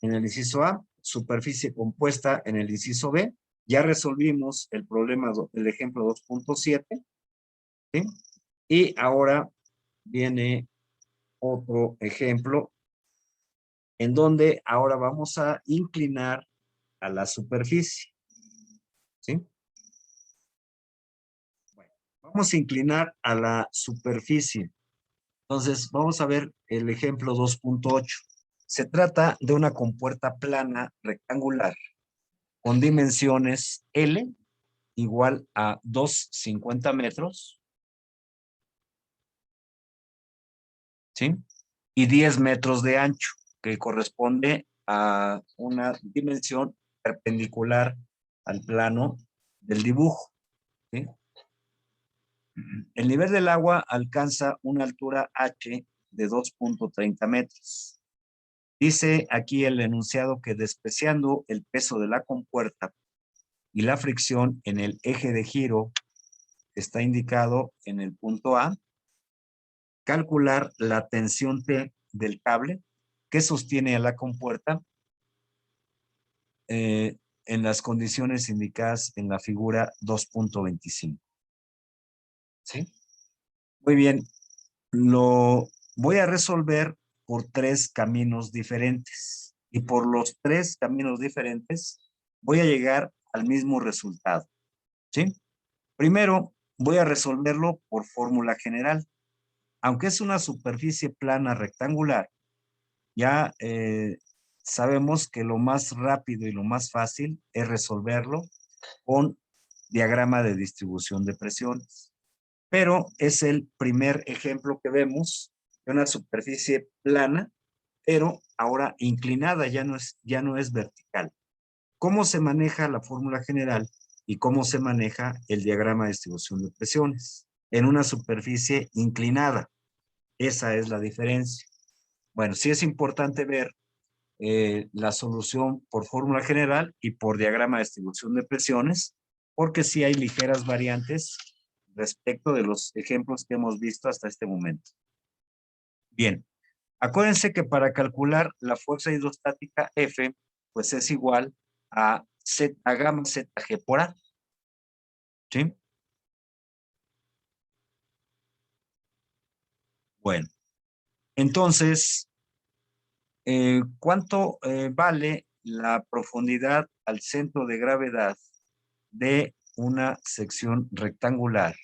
en el inciso A, superficie compuesta en el inciso B. Ya resolvimos el problema, el ejemplo 2.7. ¿sí? Y ahora viene otro ejemplo en donde ahora vamos a inclinar a la superficie. ¿Sí? Bueno, vamos a inclinar a la superficie. Entonces, vamos a ver el ejemplo 2.8. Se trata de una compuerta plana rectangular con dimensiones L igual a 250 metros. ¿Sí? Y 10 metros de ancho, que corresponde a una dimensión perpendicular al plano del dibujo. ¿Sí? El nivel del agua alcanza una altura H de 2.30 metros. Dice aquí el enunciado que despreciando el peso de la compuerta y la fricción en el eje de giro que está indicado en el punto A, calcular la tensión T del cable que sostiene a la compuerta en las condiciones indicadas en la figura 2.25. ¿Sí? Muy bien, lo voy a resolver por 3 caminos diferentes. Y por los 3 caminos diferentes voy a llegar al mismo resultado. ¿Sí? Primero, voy a resolverlo por fórmula general. Aunque es una superficie plana rectangular, ya sabemos que lo más rápido y lo más fácil es resolverlo con diagrama de distribución de presiones. Pero es el primer ejemplo que vemos de una superficie plana, pero ahora inclinada, ya no es vertical. ¿Cómo se maneja la fórmula general y cómo se maneja el diagrama de distribución de presiones? En una superficie inclinada. Esa es la diferencia. Bueno, sí es importante ver la solución por fórmula general y por diagrama de distribución de presiones, porque sí hay ligeras variantes respecto de los ejemplos que hemos visto hasta este momento. Bien, acuérdense que para calcular la fuerza hidrostática F, pues es igual a gamma ZG por A. ¿Sí? Bueno, entonces, ¿cuánto vale la profundidad al centro de gravedad de una sección rectangular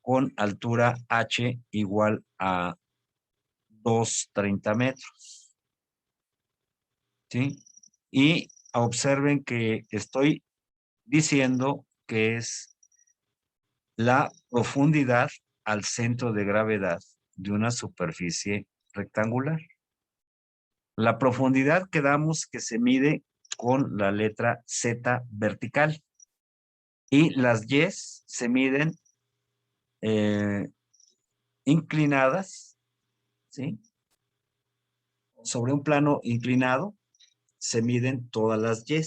con altura H igual a 230 metros? ¿Sí? Y observen que estoy diciendo que es la profundidad al centro de gravedad de una superficie rectangular. La profundidad quedamos que se mide con la letra Z vertical y las Y se miden inclinadas, ¿sí? Sobre un plano inclinado se miden todas las Y.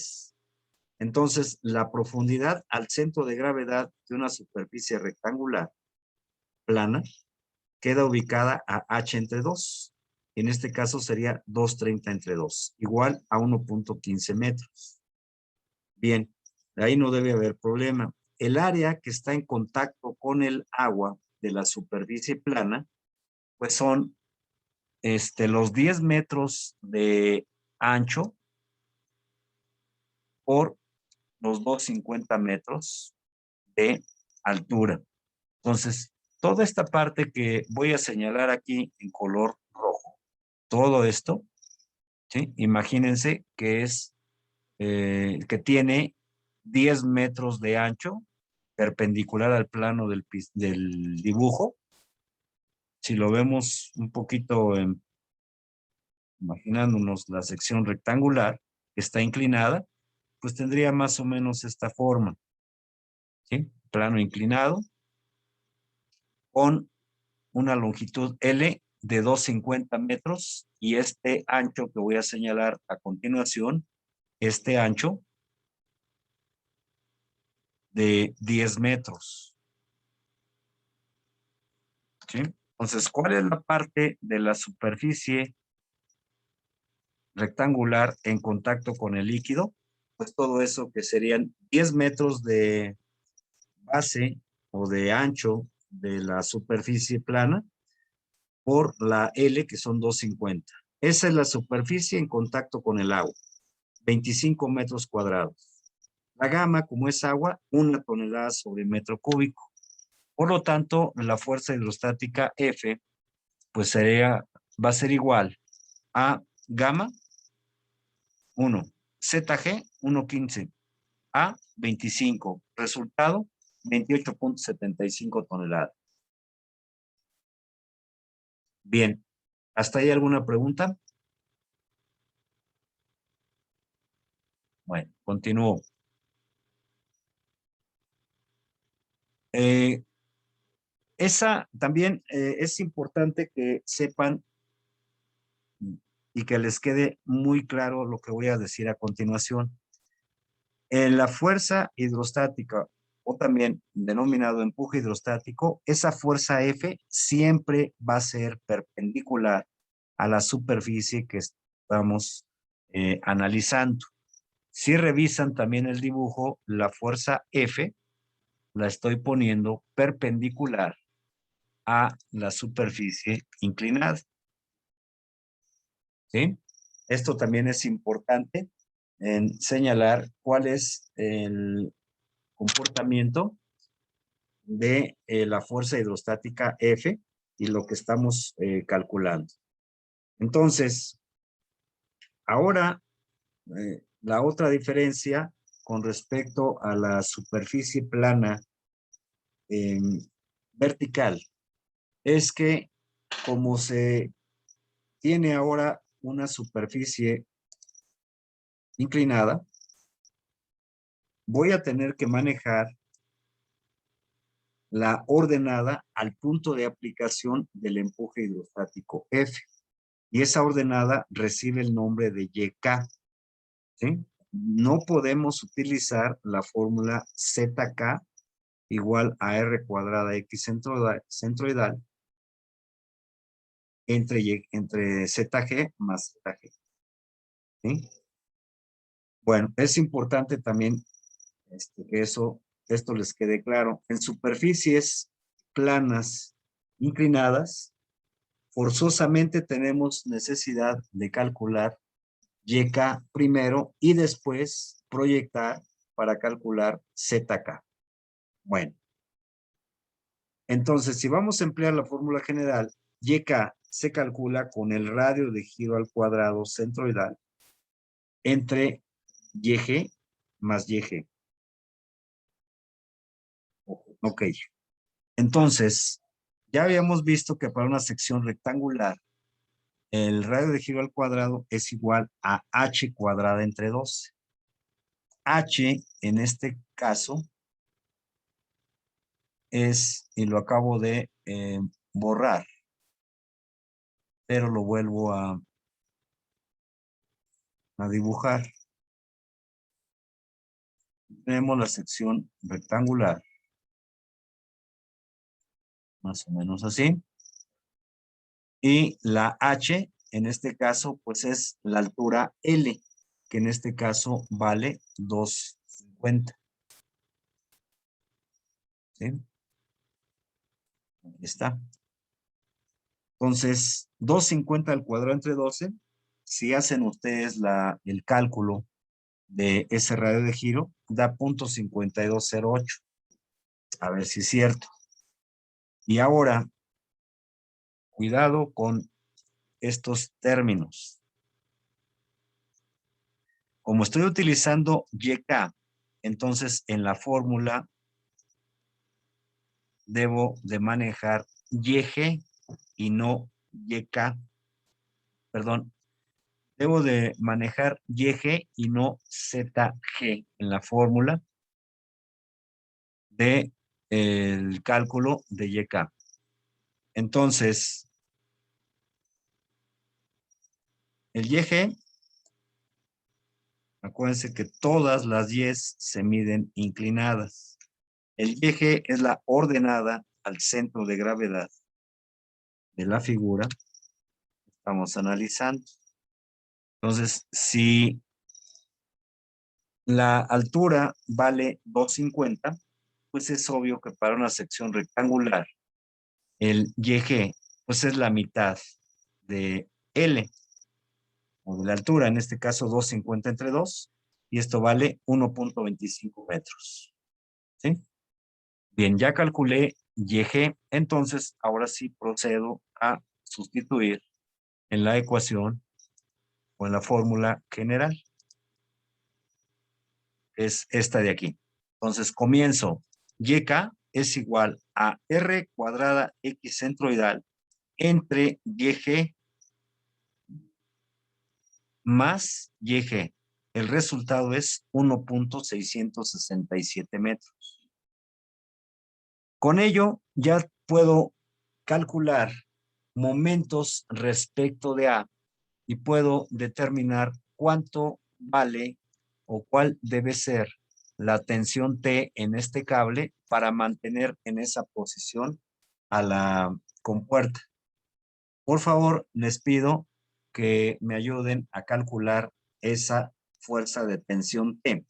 Entonces, la profundidad al centro de gravedad de una superficie rectangular plana queda ubicada a H entre 2. En este caso sería 230 entre 2, igual a 1.15 metros. Bien, ahí no debe haber problema. El área que está en contacto con el agua de la superficie plana, pues son los 10 metros de ancho por los 250 metros de altura. Entonces, toda esta parte que voy a señalar aquí en color rojo, todo esto, ¿sí? Imagínense que que tiene 10 metros de ancho, perpendicular al plano del dibujo. Si lo vemos un poquito, imaginándonos la sección rectangular, que está inclinada, pues tendría más o menos esta forma. ¿Sí? Plano inclinado, con una longitud L de 250 metros y este ancho que voy a señalar a continuación, este ancho de 10 metros. ¿Sí? Entonces, ¿cuál es la parte de la superficie rectangular en contacto con el líquido? Pues todo eso que serían 10 metros de base o de ancho de la superficie plana por la L, que son 250. Esa es la superficie en contacto con el agua, 25 metros cuadrados. La gamma, como es agua, 1 tonelada sobre metro cúbico. Por lo tanto, la fuerza hidrostática F, pues va a ser igual a gamma 1, ZG 1.15, A 25. Resultado, 28.75 toneladas. Bien, ¿hasta ahí alguna pregunta? Bueno, continúo. Esa también es importante que sepan y que les quede muy claro lo que voy a decir a continuación. En la fuerza hidrostática, o también denominado empuje hidrostático, esa fuerza F siempre va a ser perpendicular a la superficie que estamos analizando. Si revisan también el dibujo, la fuerza F la estoy poniendo perpendicular a la superficie inclinada. ¿Sí? Esto también es importante en señalar cuál es el comportamiento de la fuerza hidrostática F y lo que estamos calculando. Entonces, ahora la otra diferencia con respecto a la superficie plana vertical es que como se tiene ahora una superficie inclinada, voy a tener que manejar la ordenada al punto de aplicación del empuje hidrostático F. Y esa ordenada recibe el nombre de YK. ¿Sí? No podemos utilizar la fórmula ZK igual a R cuadrada X centroidal entre ZG más ZG. ¿Sí? Bueno, es importante también que esto les quede claro. En superficies planas inclinadas, forzosamente tenemos necesidad de calcular YK primero y después proyectar para calcular ZK. Bueno, entonces si vamos a emplear la fórmula general, YK se calcula con el radio de giro al cuadrado centroidal entre YG más YG. Ok. Entonces, ya habíamos visto que para una sección rectangular, el radio de giro al cuadrado es igual a h cuadrada entre 12. H, en este caso, es, y lo acabo de borrar, pero lo vuelvo a dibujar. Tenemos la sección rectangular, más o menos así. Y la H, en este caso, pues es la altura L, que en este caso vale 250. ¿Sí? Ahí está. Entonces, 250 al cuadrado entre 12, si hacen ustedes el cálculo de ese radio de giro, da 0.5208. A ver si es cierto. Y ahora, cuidado con estos términos. Como estoy utilizando YK, entonces en la fórmula debo de manejar YG y no YK. Perdón, debo de manejar YG y no ZG en la fórmula de el cálculo de YK. Entonces, el YG, acuérdense que todas las Y's se miden inclinadas. El YG es la ordenada al centro de gravedad de la figura que estamos analizando. Entonces, si la altura vale 250, pues es obvio que para una sección rectangular el YG, pues es la mitad de L, o de la altura, en este caso 2,50 entre 2, y esto vale 1,25 metros. ¿Sí? Bien, ya calculé YG, entonces ahora sí procedo a sustituir en la ecuación o en la fórmula general. Es esta de aquí. Entonces comienzo. YK es igual a R cuadrada X centroidal entre YG más YG. El resultado es 1,667 metros. Con ello ya puedo calcular momentos respecto de A y puedo determinar cuánto vale o cuál debe ser la tensión T en este cable para mantener en esa posición a la compuerta. Por favor, les pido que me ayuden a calcular esa fuerza de tensión T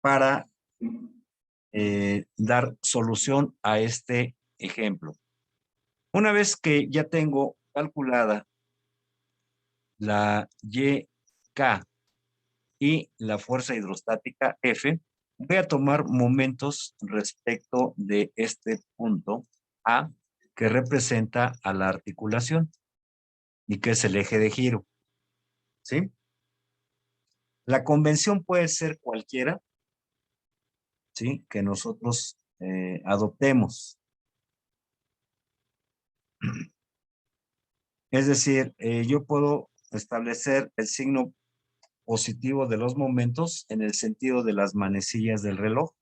para dar solución a este ejemplo. Una vez que ya tengo calculada la YK y la fuerza hidrostática F, voy a tomar momentos respecto de este punto A, que representa a la articulación y que es el eje de giro. ¿Sí? La convención puede ser cualquiera, ¿sí? Que nosotros adoptemos. Es decir, yo puedo establecer el signo positivo de los momentos en el sentido de las manecillas del reloj,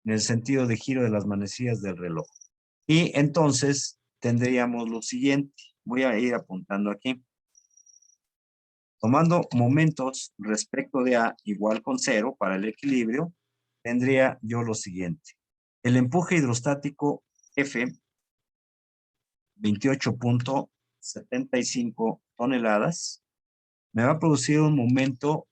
en el sentido de giro de las manecillas del reloj. Y entonces tendríamos lo siguiente. Voy a ir apuntando aquí. Tomando momentos respecto de A igual con 0 para el equilibrio, tendría yo lo siguiente. El empuje hidrostático F, 28,75 toneladas, me va a producir un momento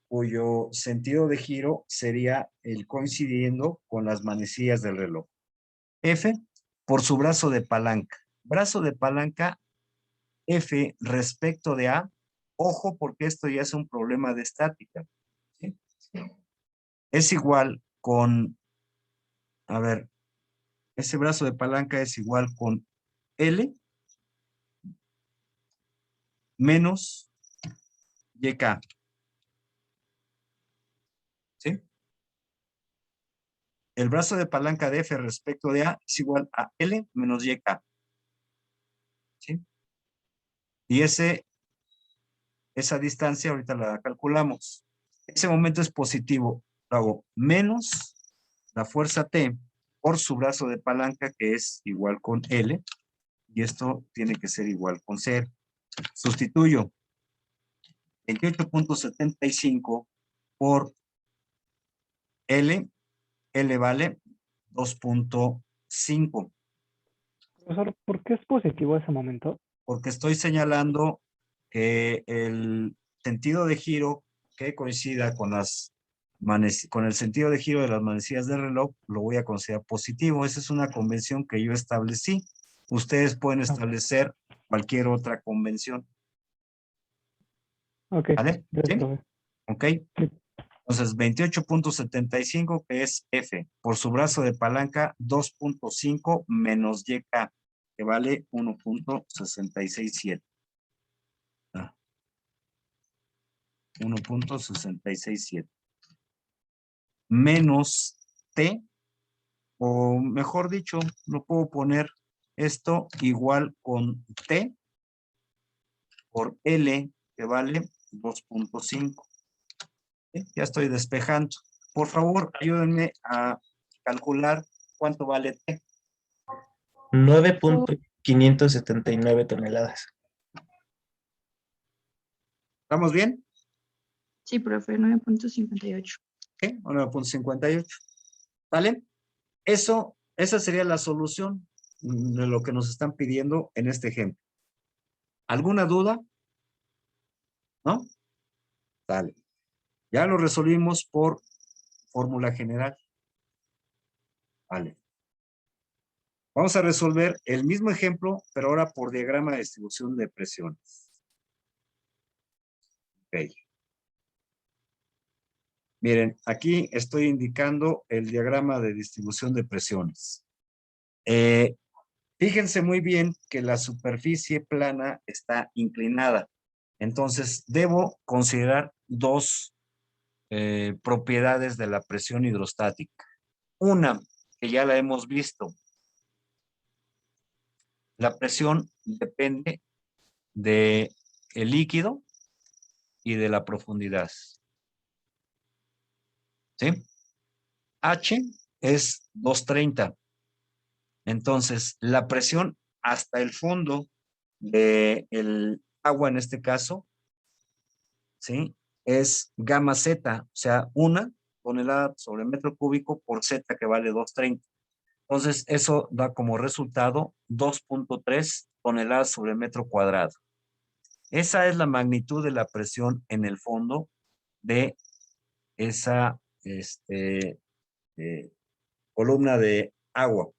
cuyo sentido de giro sería el coincidiendo con las manecillas del reloj. F por su brazo de palanca. Brazo de palanca F respecto de A. Ojo, porque esto ya es un problema de estática. ¿Sí? Es igual con, a ver, ese brazo de palanca es igual con L menos YK. ¿Sí? El brazo de palanca de F respecto de A es igual a L menos YK. ¿Sí? Y esa distancia ahorita la calculamos. Ese momento es positivo. Hago menos la fuerza T por su brazo de palanca, que es igual con L, y esto tiene que ser igual con 0. Sustituyo 28,75 por L. L vale 2,5. Profesor, ¿por qué es positivo ese momento? Porque estoy señalando que el sentido de giro que coincida con el sentido de giro de las manecillas del reloj, lo voy a considerar positivo. Esa es una convención que yo establecí. Ustedes pueden establecer cualquier otra convención. Ok, ¿Vale? gracias, ¿Sí? profe. Ok. Sí. Entonces, 28,75, que es F, por su brazo de palanca, 2,5 menos YK, que vale 1,667. 1,667. Menos T, o mejor dicho, lo puedo poner esto igual con T por L, que vale 2,5. ¿Sí? Ya estoy despejando. Por favor, ayúdenme a calcular cuánto vale T. 9,579 toneladas. ¿Estamos bien? Sí, profe, 9,58. ¿Qué? 9,58. ¿Vale? Esa sería la solución de lo que nos están pidiendo en este ejemplo. ¿Alguna duda? ¿No? Vale. Ya lo resolvimos por fórmula general. Vale. Vamos a resolver el mismo ejemplo, pero ahora por diagrama de distribución de presiones. Ok. Miren, aquí estoy indicando el diagrama de distribución de presiones. Fíjense muy bien que la superficie plana está inclinada. Entonces, debo considerar dos propiedades de la presión hidrostática. Una, que ya la hemos visto. La presión depende del líquido y de la profundidad. ¿Sí? H es 230. Entonces, la presión hasta el fondo del agua, en este caso, ¿sí? Es gamma Z, o sea, 1 tonelada sobre metro cúbico por Z, que vale 230. Entonces, eso da como resultado 2.3 toneladas sobre metro cuadrado. Esa es la magnitud de la presión en el fondo de esa columna de agua.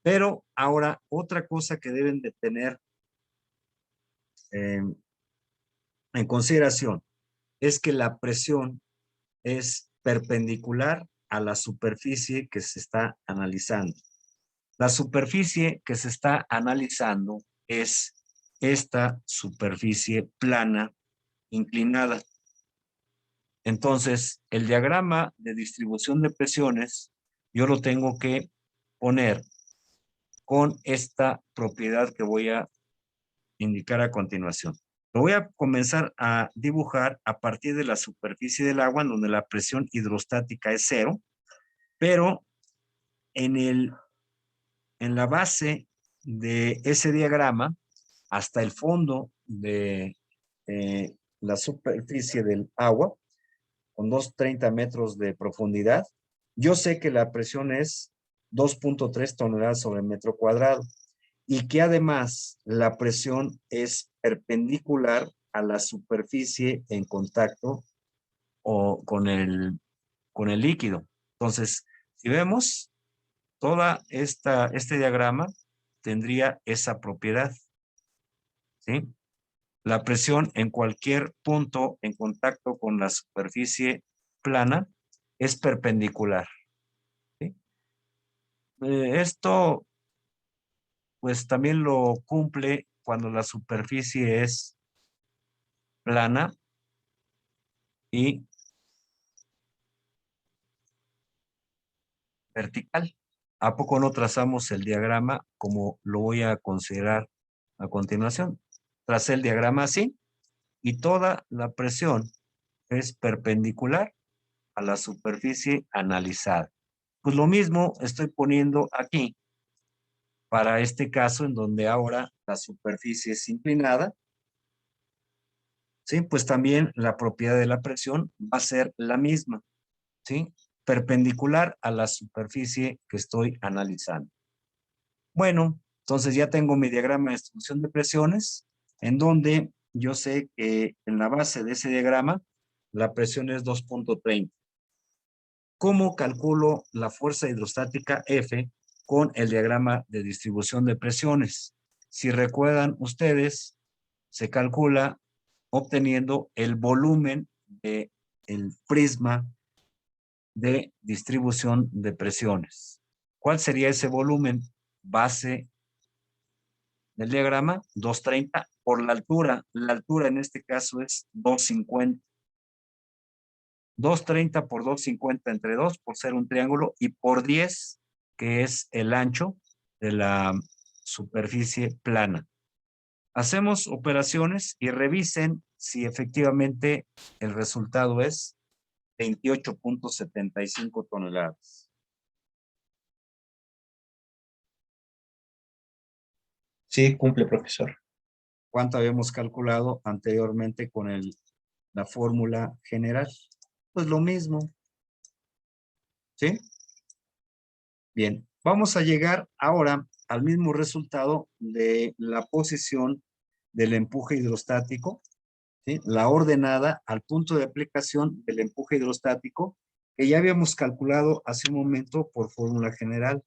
Pero ahora, otra cosa que deben de tener en consideración es que la presión es perpendicular a la superficie que se está analizando. La superficie que se está analizando es esta superficie plana inclinada. Entonces, el diagrama de distribución de presiones, yo lo tengo que poner con esta propiedad que voy a indicar a continuación. Lo voy a comenzar a dibujar a partir de la superficie del agua, en donde la presión hidrostática es 0, pero en la base de ese diagrama, hasta el fondo de la superficie del agua, con 230 metros de profundidad, yo sé que la presión es 2.3 toneladas sobre metro cuadrado y que además la presión es perpendicular a la superficie en contacto o con el líquido. Entonces, si vemos, este diagrama tendría esa propiedad, ¿sí? La presión en cualquier punto en contacto con la superficie plana es perpendicular, ¿sí? Esto, pues también lo cumple cuando la superficie es plana y vertical. ¿A poco no trazamos el diagrama como lo voy a considerar a continuación? Tracé el diagrama así y toda la presión es perpendicular a la superficie analizada. Pues lo mismo estoy poniendo aquí para este caso en donde ahora la superficie es inclinada. Sí, pues también la propiedad de la presión va a ser la misma, ¿sí? Perpendicular a la superficie que estoy analizando. Bueno, entonces ya tengo mi diagrama de distribución de presiones, en donde yo sé que en la base de ese diagrama la presión es 2.30. ¿Cómo calculo la fuerza hidrostática F con el diagrama de distribución de presiones? Si recuerdan ustedes, se calcula obteniendo el volumen del prisma de distribución de presiones. ¿Cuál sería ese volumen? Base del diagrama, 230 por la altura. La altura en este caso es 250. 230 por 250 entre 2 por ser un triángulo y por 10, que es el ancho de la superficie plana. Hacemos operaciones y revisen si efectivamente el resultado es 28.75 toneladas. Sí, cumple, profesor. ¿Cuánto habíamos calculado anteriormente con la fórmula general? Pues lo mismo. ¿Sí? Bien, vamos a llegar ahora al mismo resultado de la posición del empuje hidrostático, ¿sí? La ordenada al punto de aplicación del empuje hidrostático, que ya habíamos calculado hace un momento por fórmula general.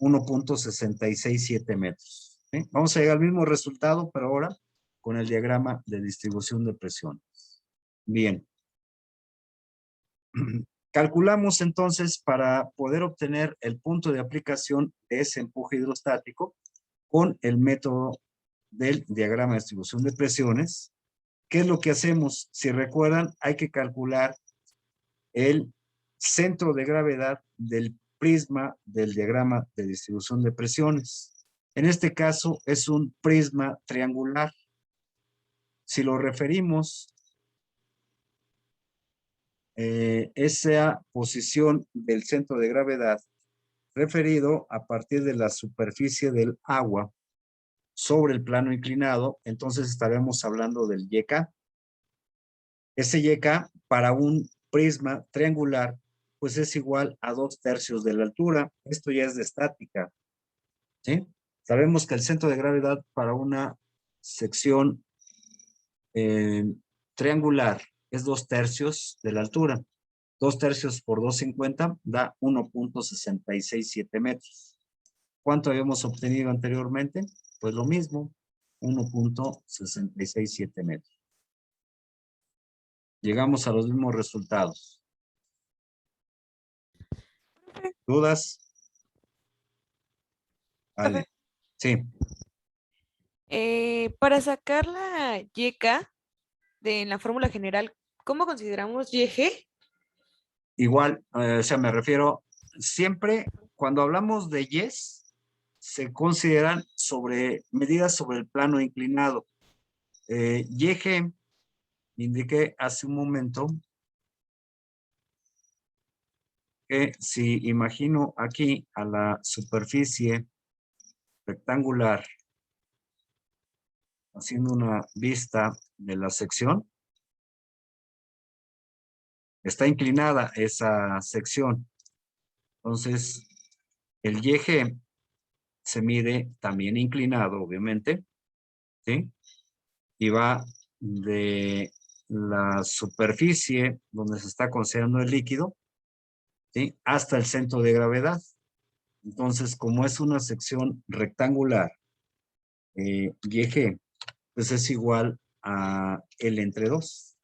1.667 metros. ¿Sí? Vamos a llegar al mismo resultado, pero ahora con el diagrama de distribución de presiones. Bien. Calculamos entonces para poder obtener el punto de aplicación de ese empuje hidrostático con el método del diagrama de distribución de presiones. ¿Qué es lo que hacemos? Si recuerdan, hay que calcular el centro de gravedad del prisma del diagrama de distribución de presiones. En este caso es un prisma triangular. Si lo referimos, esa posición del centro de gravedad referido a partir de la superficie del agua sobre el plano inclinado, entonces estaremos hablando del YK. Ese YK para un prisma triangular pues es igual a 2/3 de la altura. Esto ya es de estática, ¿sí? Sabemos que el centro de gravedad para una sección triangular es 2/3 de la altura. 2/3 por 250 da 1.667 metros. ¿Cuánto habíamos obtenido anteriormente? Pues lo mismo, 1.667 metros. Llegamos a los mismos resultados. ¿Dudas? Vale. Sí. Para sacar la YK en la fórmula general, ¿cómo consideramos YG? Igual, o sea, me refiero, siempre cuando hablamos de yes, se consideran medidas sobre el plano inclinado. YG, indiqué hace un momento, que si imagino aquí a la superficie rectangular haciendo una vista de la sección, está inclinada esa sección. Entonces, el YG se mide también inclinado, obviamente, ¿sí? Y va de la superficie donde se está considerando el líquido, ¿sí? Hasta el centro de gravedad. Entonces, como es una sección rectangular, YG, pues es igual a L entre 2.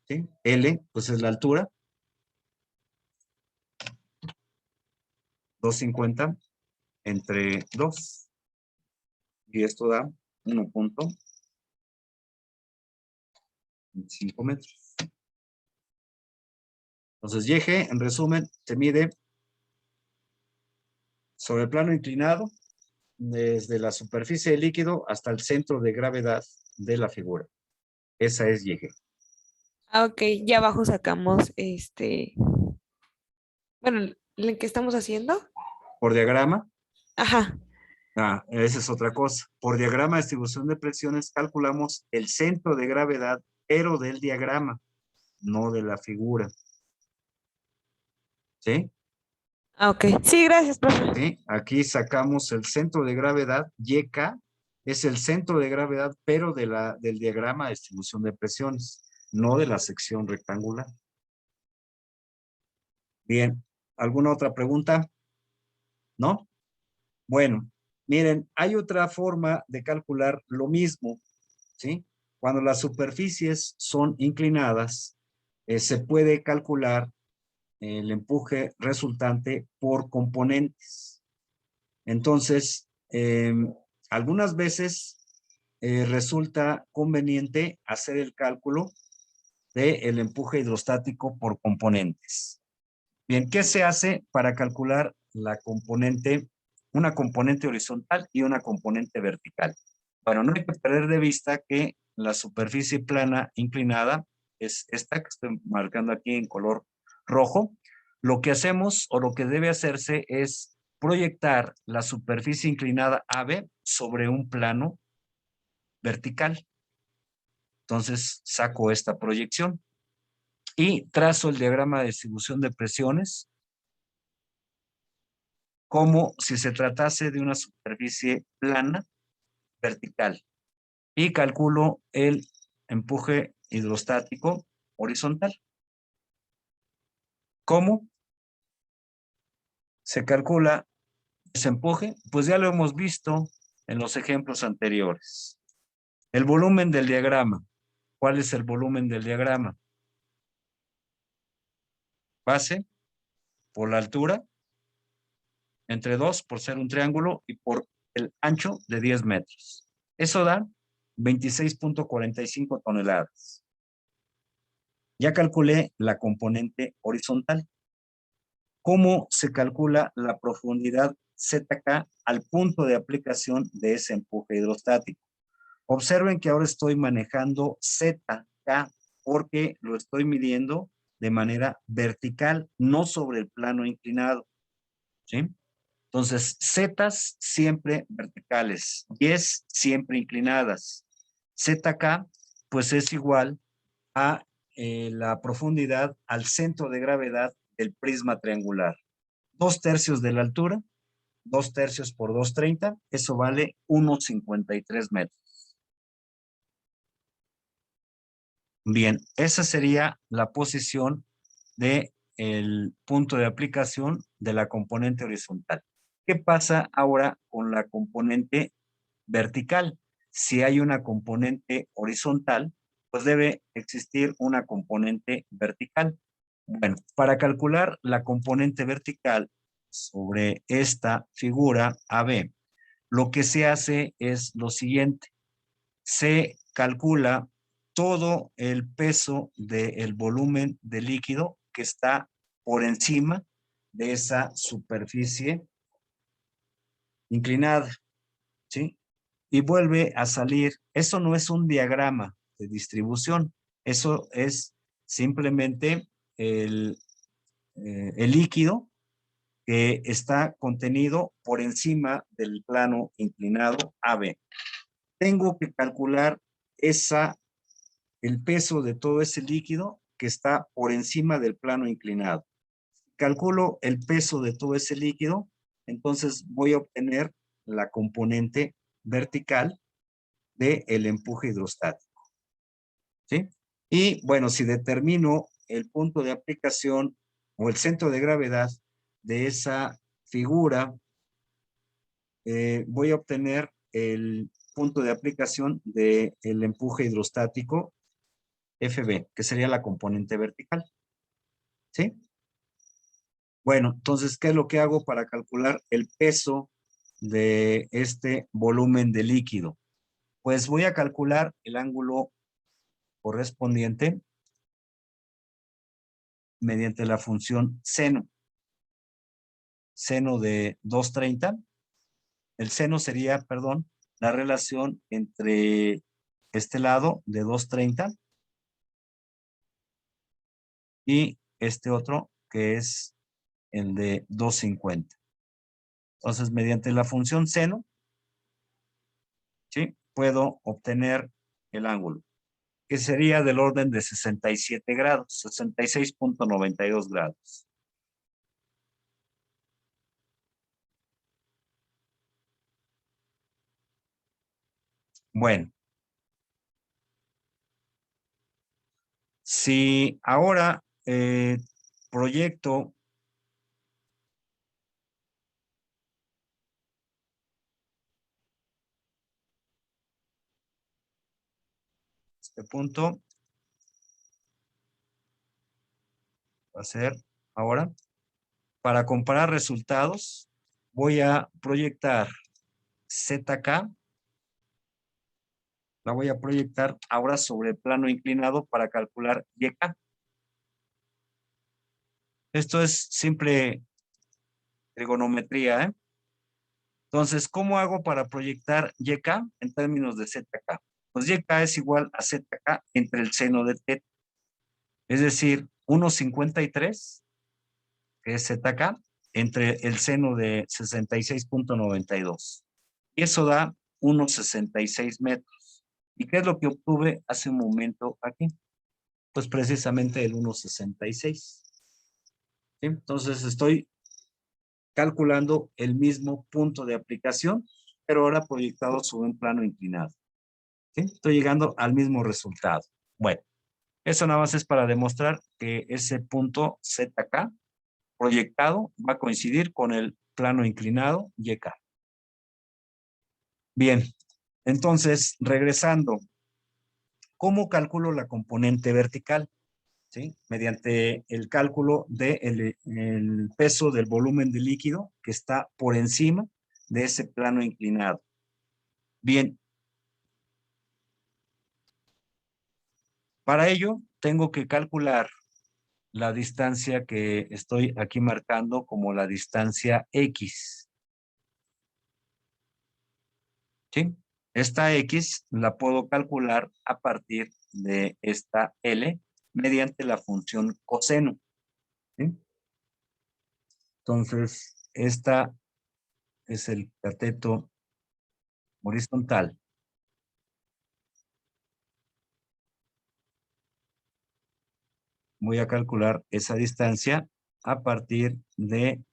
¿Sí? L, pues es la altura. 250 entre 2. Y esto da 1.5 metros. Entonces, YG, en resumen, se mide sobre el plano inclinado, desde la superficie del líquido hasta el centro de gravedad de la figura. Esa es YG. Ah, ok, ya abajo sacamos bueno, el que estamos haciendo. Por diagrama, Ajá. esa es otra cosa. Por diagrama de distribución de presiones calculamos el centro de gravedad, pero del diagrama, no de la figura. ¿Sí? Ah, ok. Sí, gracias, profe. ¿Sí? Aquí sacamos el centro de gravedad, YK, es el centro de gravedad, pero del diagrama de distribución de presiones, no de la sección rectangular. Bien, ¿alguna otra pregunta? ¿No? Bueno, miren, hay otra forma de calcular lo mismo, ¿sí? Cuando las superficies son inclinadas, se puede calcular el empuje resultante por componentes. Entonces, algunas veces resulta conveniente hacer el cálculo del empuje hidrostático por componentes. Bien, ¿qué se hace para calcular la componente, una componente horizontal y una componente vertical? Bueno, no hay que perder de vista que la superficie plana inclinada es esta que estoy marcando aquí en color rojo. Lo que hacemos o lo que debe hacerse es proyectar la superficie inclinada AB sobre un plano vertical. Entonces saco esta proyección y trazo el diagrama de distribución de presiones como si se tratase de una superficie plana vertical y calculo el empuje hidrostático horizontal. ¿Cómo? se calcula ese empuje? Pues ya lo hemos visto en los ejemplos anteriores. El volumen del diagrama. ¿Cuál es el volumen del diagrama? Base por la altura, entre 2 por ser un triángulo y por el ancho de 10 metros. Eso da 26.45 toneladas. Ya calculé la componente horizontal. ¿Cómo se calcula la profundidad ZK al punto de aplicación de ese empuje hidrostático? Observen que ahora estoy manejando ZK porque lo estoy midiendo de manera vertical, no sobre el plano inclinado. ¿Sí? Entonces, zetas siempre verticales, Ys siempre inclinadas. ZK, pues es igual a la profundidad al centro de gravedad del prisma triangular. 2/3 de la altura, 2/3 por 230, eso vale 1,53 metros. Bien, esa sería la posición del punto de aplicación de la componente horizontal. ¿Qué pasa ahora con la componente vertical? Si hay una componente horizontal, pues debe existir una componente vertical. Bueno, para calcular la componente vertical sobre esta figura AB, lo que se hace es lo siguiente. Se calcula todo el peso del volumen de líquido que está por encima de esa superficie inclinada, ¿sí? Y vuelve a salir. Eso no es un diagrama de distribución, eso es simplemente el líquido que está contenido por encima del plano inclinado AB. Tengo que calcular el peso de todo ese líquido que está por encima del plano inclinado. Calculo el peso de todo ese líquido, entonces voy a obtener la componente vertical del empuje hidrostático. ¿Sí? Y bueno, si determino el punto de aplicación o el centro de gravedad de esa figura, voy a obtener el punto de aplicación del empuje hidrostático FB, que sería la componente vertical. ¿Sí? Bueno, entonces, ¿qué es lo que hago para calcular el peso de este volumen de líquido? Pues voy a calcular el ángulo correspondiente mediante la función seno. Seno de 230. El seno sería, perdón, la relación entre este lado de 230 y este otro que es el de 250. Entonces, mediante la función seno, ¿sí? Puedo obtener el ángulo, que sería del orden de 67 grados, 66.92 grados. Bueno. Si ahora proyecto este punto, va a ser ahora, para comparar resultados, voy a proyectar ZK, la voy a proyectar ahora sobre el plano inclinado para calcular YK. Esto es simple trigonometría, ¿eh? Entonces, ¿cómo hago para proyectar YK en términos de ZK? Pues YK es igual a ZK entre el seno de θ. Es decir, 1,53, que es ZK, entre el seno de 66.92. Y eso da 1,66 metros. ¿Y qué es lo que obtuve hace un momento aquí? Pues precisamente el 1,66. ¿Sí? Entonces estoy calculando el mismo punto de aplicación, pero ahora proyectado sobre un plano inclinado. ¿Sí? Estoy llegando al mismo resultado. Bueno, eso nada más es para demostrar que ese punto ZK proyectado va a coincidir con el plano inclinado YK. Bien, entonces, regresando, ¿cómo calculo la componente vertical? ¿Sí? Mediante el cálculo del el peso del volumen de líquido que está por encima de ese plano inclinado. Bien. Para ello, tengo que calcular la distancia que estoy aquí marcando como la distancia X. ¿Sí? Esta X la puedo calcular a partir de esta L mediante la función coseno. ¿Sí? Entonces, esta es el cateto horizontal. Voy a calcular esa distancia a partir de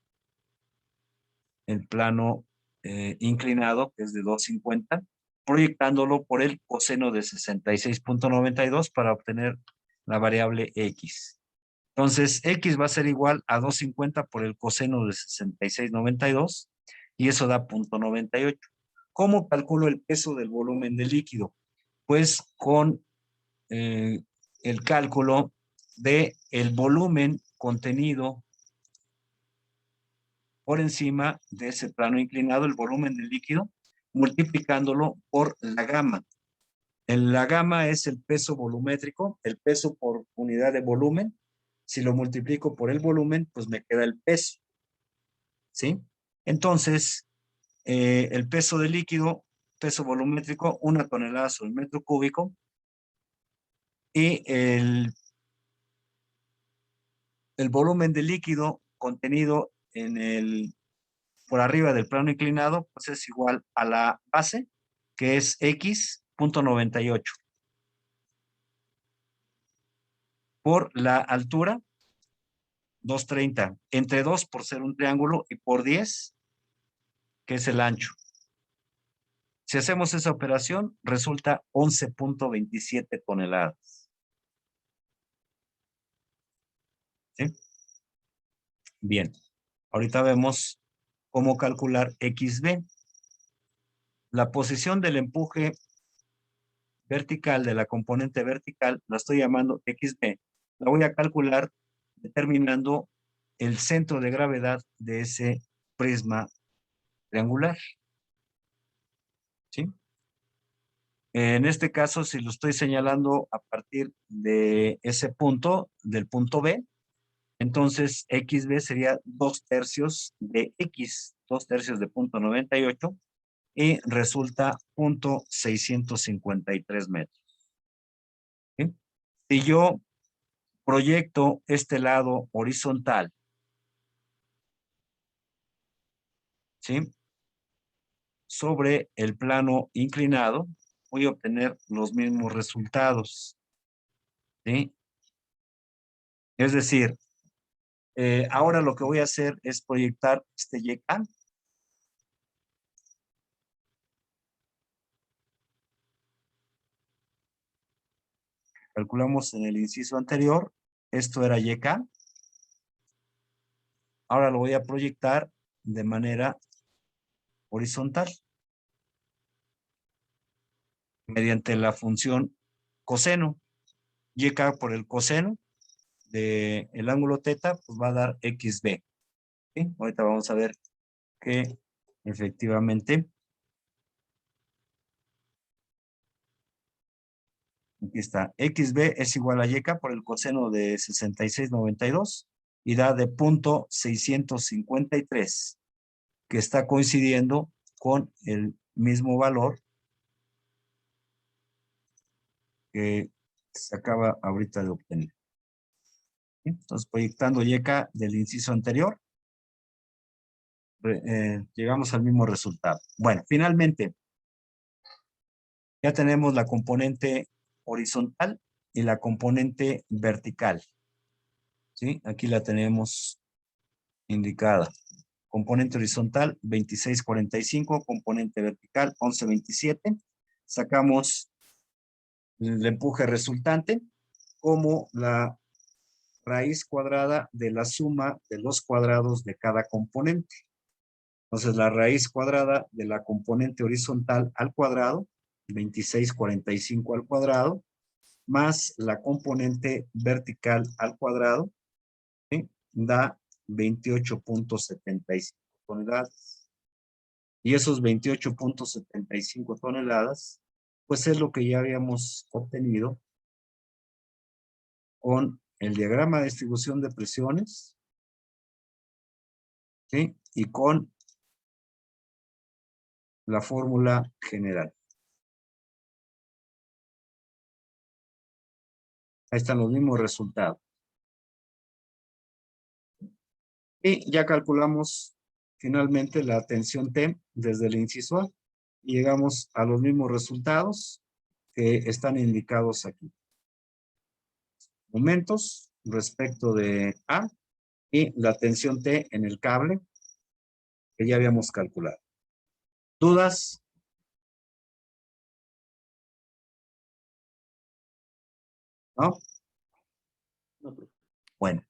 el plano inclinado, que es de 250, proyectándolo por el coseno de 66.92 para obtener la variable X. Entonces, X va a ser igual a 250 por el coseno de 66.92 y eso da 0.98. ¿Cómo calculo el peso del volumen del líquido? Pues con el cálculo de el volumen contenido por encima de ese plano inclinado, el volumen del líquido, multiplicándolo por la gama. La gama es el peso volumétrico, el peso por unidad de volumen. Si lo multiplico por el volumen, pues me queda el peso. ¿Sí? Entonces, el peso del líquido, peso volumétrico, 1 tonelada sobre metro cúbico. Y el volumen de líquido contenido en por arriba del plano inclinado, pues es igual a la base, que es X.98. Por la altura, 230. Entre 2 por ser un triángulo y por 10, que es el ancho. Si hacemos esa operación, resulta 11.27 toneladas. ¿Sí? Bien. Ahorita vemos cómo calcular XB. La posición del empuje vertical de la componente vertical, la estoy llamando XB. La voy a calcular determinando el centro de gravedad de ese prisma triangular. ¿Sí? En este caso, si lo estoy señalando a partir de ese punto, del punto B, entonces XB sería 2/3 de X, 2/3 de 0.98, y resulta 0.653 metros. ¿Sí? Si yo proyecto este lado horizontal, ¿sí?, sobre el plano inclinado, voy a obtener los mismos resultados. ¿Sí? Es decir, ahora lo que voy a hacer es proyectar este YK. Calculamos en el inciso anterior, esto era YK. Ahora lo voy a proyectar de manera horizontal, mediante la función coseno. YK por el coseno del ángulo teta, pues va a dar XB. ¿Sí? Ahorita vamos a ver que efectivamente aquí está, XB es igual a YK por el coseno de 66.92 y da de 0.653, que está coincidiendo con el mismo valor que se acaba ahorita de obtener. Entonces, proyectando YK del inciso anterior, llegamos al mismo resultado. Bueno, finalmente, ya tenemos la componente horizontal y la componente vertical. ¿Sí? Aquí la tenemos indicada. Componente horizontal 2645, componente vertical 1127. Sacamos el empuje resultante como la raíz cuadrada de la suma de los cuadrados de cada componente. Entonces, la raíz cuadrada de la componente horizontal al cuadrado, 2645 al cuadrado, más la componente vertical al cuadrado, ¿sí? Da 28.75 toneladas. Y esos 28.75 toneladas, pues es lo que ya habíamos obtenido con el diagrama de distribución de presiones, ¿sí? Y con la fórmula general. Ahí están los mismos resultados. Y ya calculamos finalmente la tensión T desde el inciso A. Y llegamos a los mismos resultados que están indicados aquí. Momentos respecto de A y la tensión T en el cable que ya habíamos calculado. ¿Dudas? ¿No? Bueno.